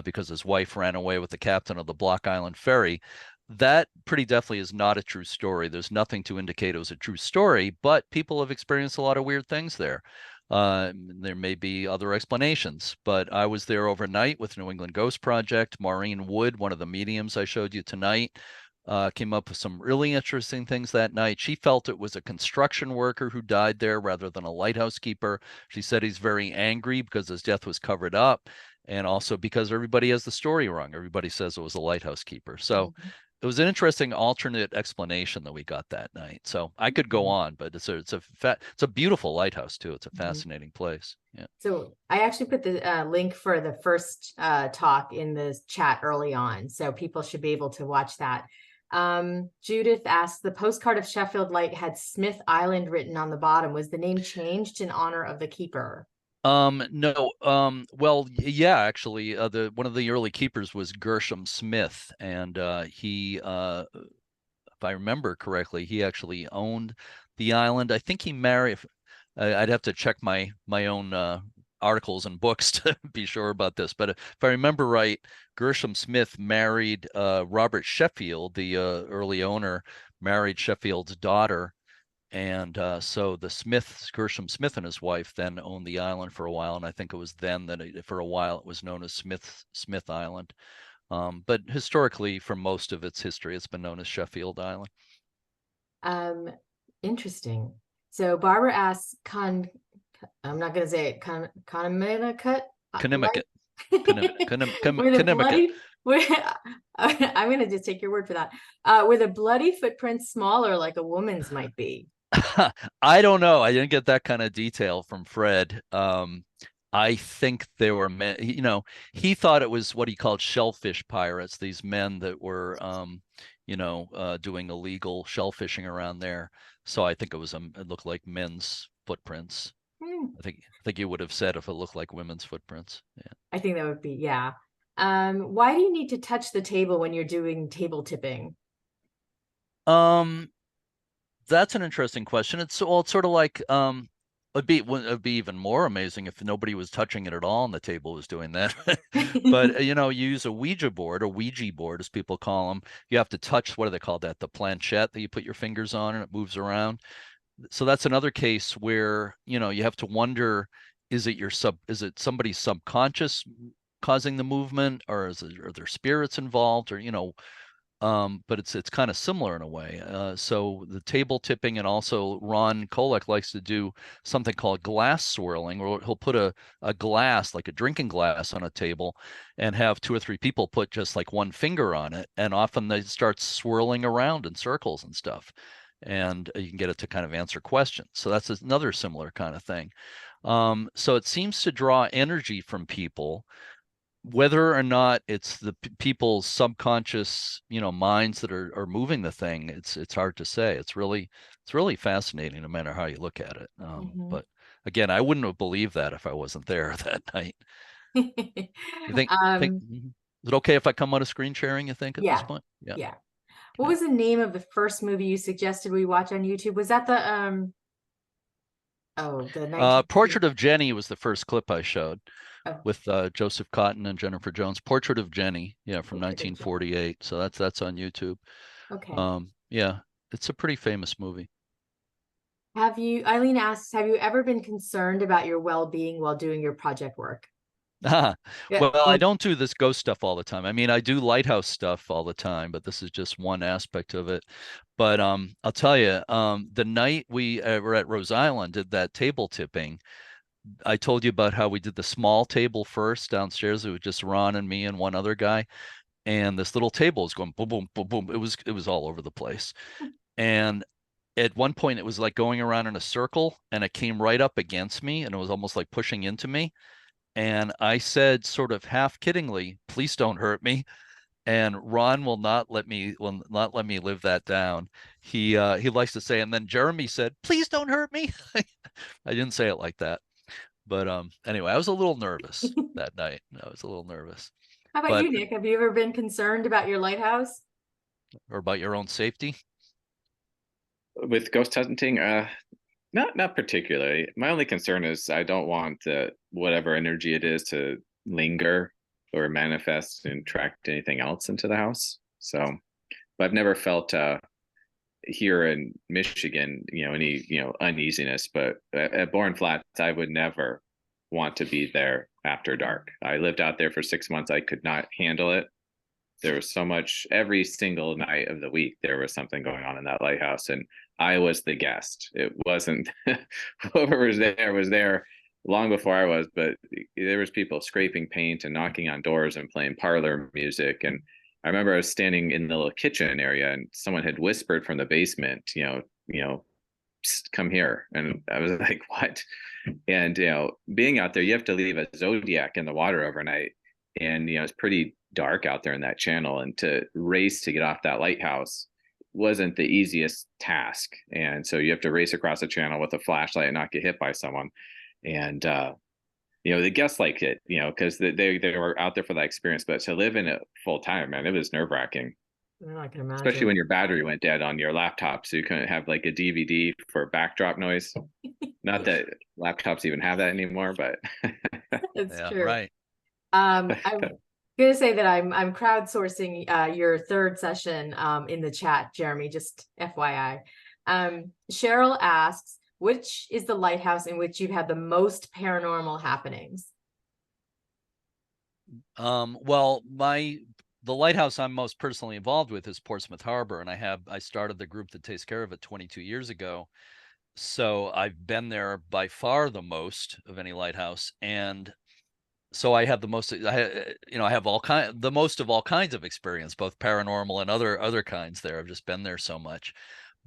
because his wife ran away with the captain of the Block Island ferry. That pretty definitely is not a true story. There's nothing to indicate it was a true story, but people have experienced a lot of weird things there. There may be other explanations, but I was there overnight with New England Ghost Project. Maureen Wood, one of the mediums I showed you tonight, came up with some really interesting things that night. She felt it was a construction worker who died there rather than a lighthouse keeper. She said he's very angry because his death was covered up, and also because everybody has the story wrong. Everybody says it was a lighthouse keeper. So it was an interesting alternate explanation that we got that night. So I could go on, but it's a beautiful lighthouse too. It's a fascinating place. Yeah. So I actually put the link for the first talk in the chat early on, so people should be able to watch that. Judith asked, the postcard of Sheffield Light had Smith Island written on the bottom. Was the name changed in honor of the keeper? No. Well, yeah, actually, one of the early keepers was Gershom Smith, and he, if I remember correctly, he actually owned the island. I think he married. I'd have to check my own articles and books to be sure about this. But if I remember right, Gershom Smith married Robert Sheffield, the early owner, married Sheffield's daughter. And so the Smiths, Gershom Smith and his wife, then owned the island for a while. And I think it was then that for a while it was known as Smith Island. But historically, for most of its history, it's been known as Sheffield Island. Interesting. So Barbara asks, I'm not going to say it, Conimicut? Conimicut. I'm going to just take your word for that. Were the bloody footprints smaller like a woman's might be? I don't know. I didn't get that kind of detail from Fred. I think they were men, he thought it was what he called shellfish pirates, these men that were, doing illegal shellfishing around there. So I think it looked like men's footprints. I think you would have said if it looked like women's footprints. Yeah. I think that would be, yeah. Why do you need to touch the table when you're doing table tipping? That's an interesting question. It's sort of like it'd be even more amazing if nobody was touching it at all and the table was doing that. But you use a Ouija board, or Ouija board as people call them. You have to touch, what do they call that? The planchette that you put your fingers on and it moves around. So that's another case where you have to wonder, is it somebody's subconscious causing the movement, or are there spirits involved, or but it's kind of similar in a way. So the table tipping, and also Ron Kolek likes to do something called glass swirling, where he'll put a glass, like a drinking glass, on a table and have 2 or 3 people put just like one finger on it. And often they start swirling around in circles and stuff. And you can get it to kind of answer questions. So that's another similar kind of thing. So it seems to draw energy from people. Whether or not it's the people's subconscious, minds that are moving the thing, it's hard to say. It's really fascinating, no matter how you look at it. But again, I wouldn't have believed that if I wasn't there that night. You think is it okay if I come out of screen sharing, you think, at this point? Yeah. What was the name of the first movie you suggested we watch on YouTube? Was that the Portrait of Jenny was the first clip I showed. Oh. With Joseph Cotton and Jennifer Jones. Portrait of Jenny, from 1948. So that's on YouTube. Okay. Yeah, it's a pretty famous movie. Eileen asks, have you ever been concerned about your well-being while doing your project work? Well, I don't do this ghost stuff all the time. I mean, I do lighthouse stuff all the time, but this is just one aspect of it. But I'll tell you, the night we were at Rose Island, did that table tipping, I told you about how we did the small table first downstairs. It was just Ron and me and one other guy. And this little table was going boom, boom, boom, boom. It was all over the place. And at one point it was like going around in a circle, and it came right up against me, and it was almost like pushing into me. And I said, sort of half kiddingly, "Please don't hurt me." And Ron will not let me live that down. He likes to say, and then Jeremy said, "Please don't hurt me." I didn't say it like that. But anyway, I was a little nervous that night. I was a little nervous. How about you, Nick? Have you ever been concerned about your lighthouse? Or about your own safety? With ghost hunting, not particularly. My only concern is I don't want whatever energy it is to linger or manifest and attract anything else into the house. So, but I've never felt here in Michigan, any, uneasiness, but at Borden Flats, I would never want to be there after dark. I lived out there for 6 months. I could not handle it. There was so much, every single night of the week, there was something going on in that lighthouse, and I was the guest. It wasn't whoever was there long before I was, but there was people scraping paint and knocking on doors and playing parlor music. And I remember I was standing in the little kitchen area, and someone had whispered from the basement, come here. And I was like, what? And, being out there, you have to leave a Zodiac in the water overnight. And, it's pretty dark out there in that channel. And to race to get off that lighthouse wasn't the easiest task. And so you have to race across the channel with a flashlight and not get hit by someone. And, the guests liked it, because they were out there for that experience. But to live in it full time, man, it was nerve wracking. I can imagine. Especially when your battery went dead on your laptop, so you couldn't have like a DVD for backdrop noise. Not that laptops even have that anymore, but It's Yeah, true. right. I'm gonna say that I'm crowdsourcing your third session in the chat, Jeremy, just FYI. Cheryl asks, which is the lighthouse in which you've had the most paranormal happenings? Well, the lighthouse I'm most personally involved with is Portsmouth Harbor, and I started the group that takes care of it 22 years ago. So I've been there by far the most of any lighthouse, and so I have the most. I have the most of all kinds of experience, both paranormal and other kinds. There, I've just been there so much.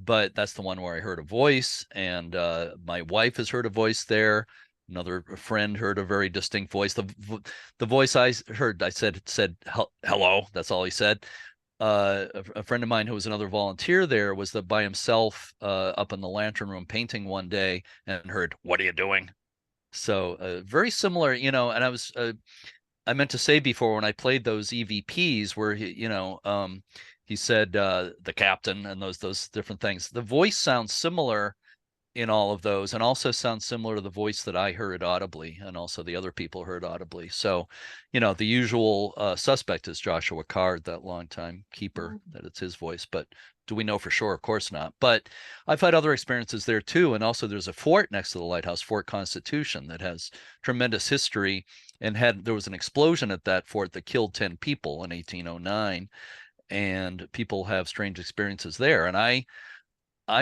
But that's the one where I heard a voice, and my wife has heard a voice there. Another friend heard a very distinct voice. The voice I heard, I said hello. That's all he said. A friend of mine who was another volunteer there was by himself up in the lantern room painting one day and heard, "What are you doing?" So very similar, and I meant to say before when I played those EVPs where he said the captain and those different things. The voice sounds similar in all of those, and also sounds similar to the voice that I heard audibly, and also the other people heard audibly. So, the usual suspect is Joshua Card, that longtime keeper, that it's his voice. But do we know for sure? Of course not. But I've had other experiences there too, and also there's a fort next to the lighthouse, Fort Constitution, that has tremendous history, and there was an explosion at that fort that killed 10 people in 1809, and people have strange experiences there. And I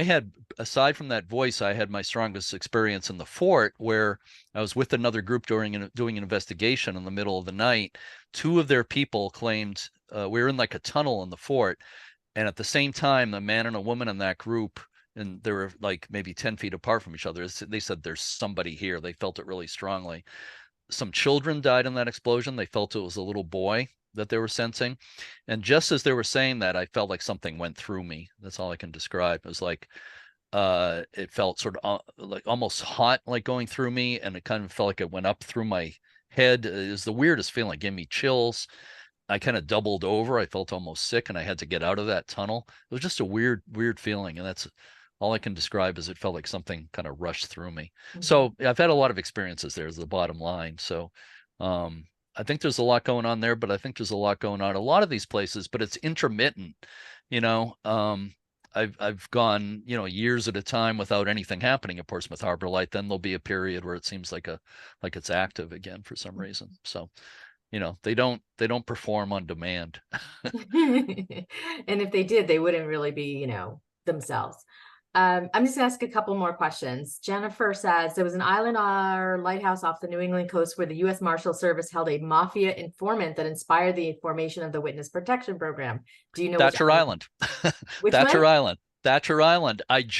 had, aside from that voice, I had my strongest experience in the fort, where I was with another group doing an investigation in the middle of the night. Two of their people claimed we were in like a tunnel in the fort, and at the same time, the man and a woman in that group, and they were like maybe 10 feet apart from each other, they said there's somebody here. They felt it really strongly. Some children died in that explosion. They felt it was a little boy that they were sensing. And just as they were saying that, I felt like something went through me. That's all I can describe. It was like, it felt sort of like almost hot, like going through me. And it kind of felt like it went up through my head. It was the weirdest feeling. It gave me chills. I kind of doubled over. I felt almost sick, and I had to get out of that tunnel. It was just a weird feeling. And that's all I can describe, is it felt like something kind of rushed through me. Mm-hmm. So I've had a lot of experiences there, is the bottom line. So, I think there's a lot going on there, but I think there's a lot going on a lot of these places, but it's intermittent. I've gone, years at a time without anything happening at Portsmouth Harbor Light. Then there'll be a period where it seems like it's active again for some reason. So, they don't perform on demand. And if they did, they wouldn't really be, themselves. I'm just gonna ask a couple more questions. Jennifer says there was an island or lighthouse off the New England coast where the U.S. Marshal Service held a mafia informant that inspired the formation of the Witness Protection Program. Do you know? Thatcher Island. Thatcher Island. Thatcher Island. I do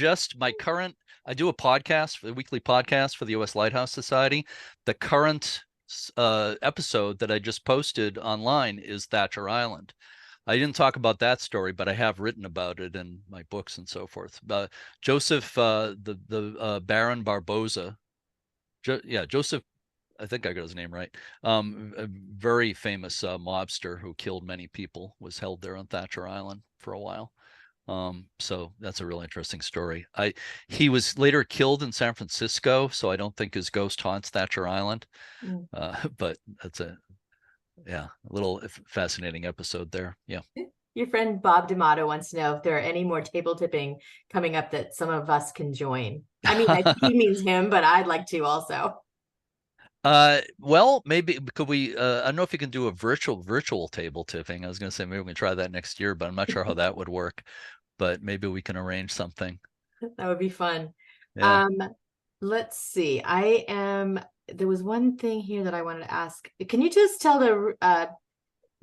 a podcast, a weekly podcast for the U.S. Lighthouse Society. The current episode that I just posted online is Thatcher Island. I didn't talk about that story, but I have written about it in my books and so forth. Joseph, the Baron Barboza, Joseph, I think I got his name right. A very famous mobster who killed many people, was held there on Thatcher Island for a while. So that's a really interesting story. He was later killed in San Francisco, so I don't think his ghost haunts Thatcher Island. But that's a little fascinating episode there. Yeah. Your friend Bob D'Amato wants to know if there are any more table tipping coming up that some of us can join. I mean, I think he means him, but I'd like to also. Well, maybe could we? I don't know if you can do a virtual table tipping. I was going to say maybe we can try that next year, but I'm not sure how that would work. But maybe we can arrange something. That would be fun. Yeah. Let's see. There was one thing here that I wanted to ask. Can you just tell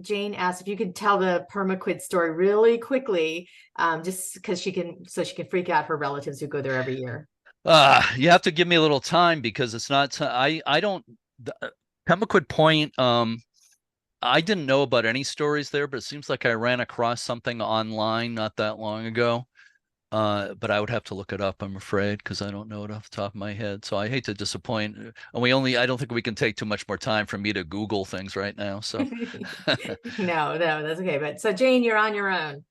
Jane asked if you could tell the permaquid story really quickly, just because she can freak out her relatives who go there every year. You have to give me a little time, because it's not. Pemaquid Point. I didn't know about any stories there, but it seems like I ran across something online not that long ago. But I would have to look it up, I'm afraid, because I don't know it off the top of my head. So I hate to disappoint. And I don't think we can take too much more time for me to Google things right now. So no, that's okay. But so Jane, you're on your own.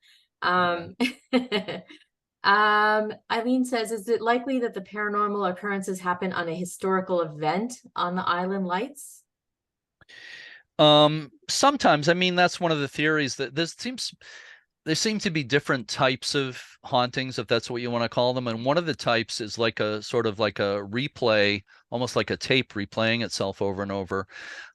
Eileen says, is it likely that the paranormal occurrences happen on a historical event on the island lights? Sometimes, I mean, that's one of the theories that there seem to be different types of hauntings, if that's what you want to call them. And one of the types is like a sort of like a replay, almost like a tape replaying itself over and over.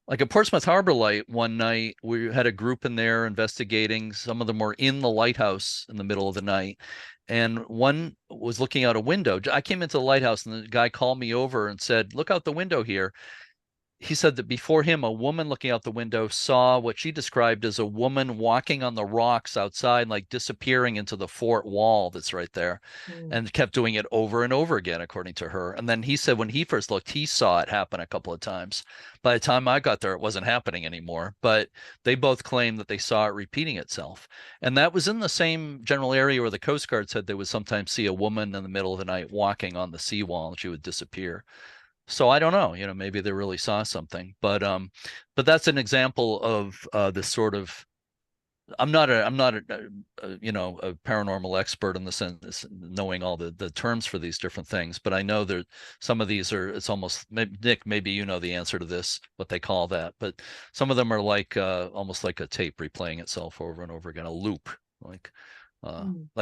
Like at Portsmouth Harbor Light one night, we had a group in there investigating. Some of them were in the lighthouse in the middle of the night. And one was looking out a window. I came into the lighthouse and the guy called me over and said, look out the window here. He said that before him, a woman looking out the window saw what she described as a woman walking on the rocks outside, like disappearing into the fort wall that's right there, and kept doing it over and over again, according to her. And then he said when he first looked, he saw it happen a couple of times. By the time I got there, it wasn't happening anymore. But they both claimed that they saw it repeating itself. And that was in the same general area where the Coast Guard said they would sometimes see a woman in the middle of the night walking on the seawall and she would disappear. So I don't know, maybe they really saw something, but that's an example of this sort of. I'm not a paranormal expert in the sense knowing all the terms for these different things, but I know that some of these are. It's almost, Nick, maybe you know the answer to this, what they call that, but some of them are like almost like a tape replaying itself over and over again, a loop, like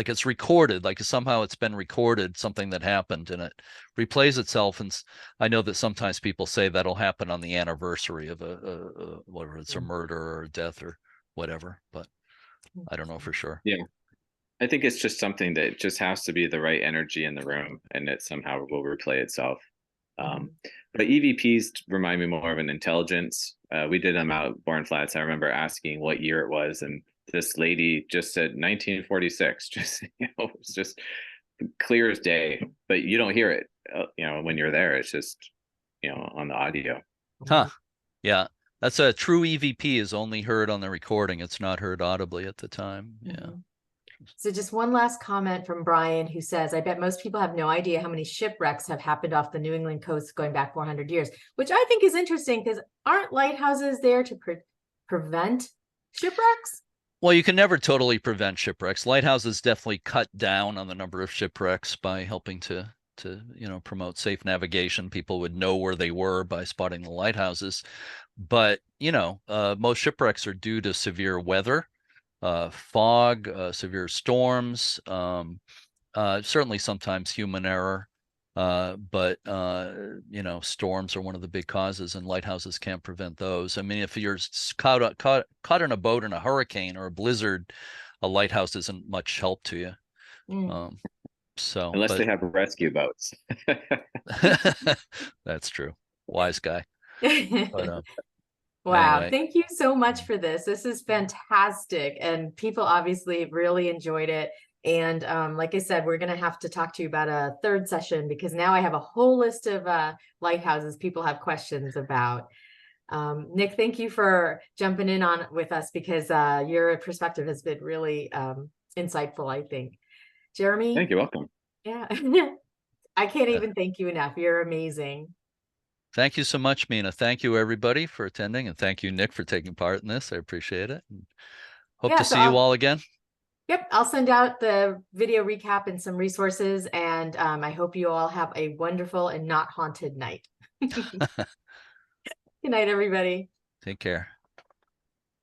it's recorded, like somehow it's been recorded, something that happened, and it replays itself. And I know that sometimes people say that'll happen on the anniversary of whatever, it's a murder or a death or whatever, but I don't know for sure. Yeah, I think it's just something that just has to be the right energy in the room, and it somehow will replay itself. But EVPs remind me more of an intelligence. We did them out at Borden Flats. I remember asking what year it was, and this lady just said 1946. Just it was just clear as day, but you don't hear it. When you're there, it's just on the audio. Huh? Yeah, that's a true EVP is only heard on the recording. It's not heard audibly at the time. Yeah. So just one last comment from Brian, who says, I bet most people have no idea how many shipwrecks have happened off the New England coast going back 400 years, which I think is interesting because aren't lighthouses there to prevent shipwrecks? Well, you can never totally prevent shipwrecks. Lighthouses definitely cut down on the number of shipwrecks by helping to promote safe navigation. People would know where they were by spotting the lighthouses. But, most shipwrecks are due to severe weather, fog, severe storms, certainly sometimes human error. But storms are one of the big causes, and lighthouses can't prevent those. I mean, if you're caught in a boat in a hurricane or a blizzard, a lighthouse isn't much help to you. So unless they have rescue boats. That's true. Wise guy. But, wow. anyway. Thank you so much for this. This is fantastic. And people obviously really enjoyed it. And like I said, we're going to have to talk to you about a third session because now I have a whole list of lighthouses people have questions about. Nick, thank you for jumping in on with us because your perspective has been really insightful, I think. Jeremy? Thank you. Welcome. Yeah. I can't even thank you enough. You're amazing. Thank you so much, Mina. Thank you, everybody, for attending. And thank you, Nick, for taking part in this. I appreciate it. And hope to see you all again. Yep, I'll send out the video recap and some resources, and I hope you all have a wonderful and not haunted night. Good night, everybody. Take care.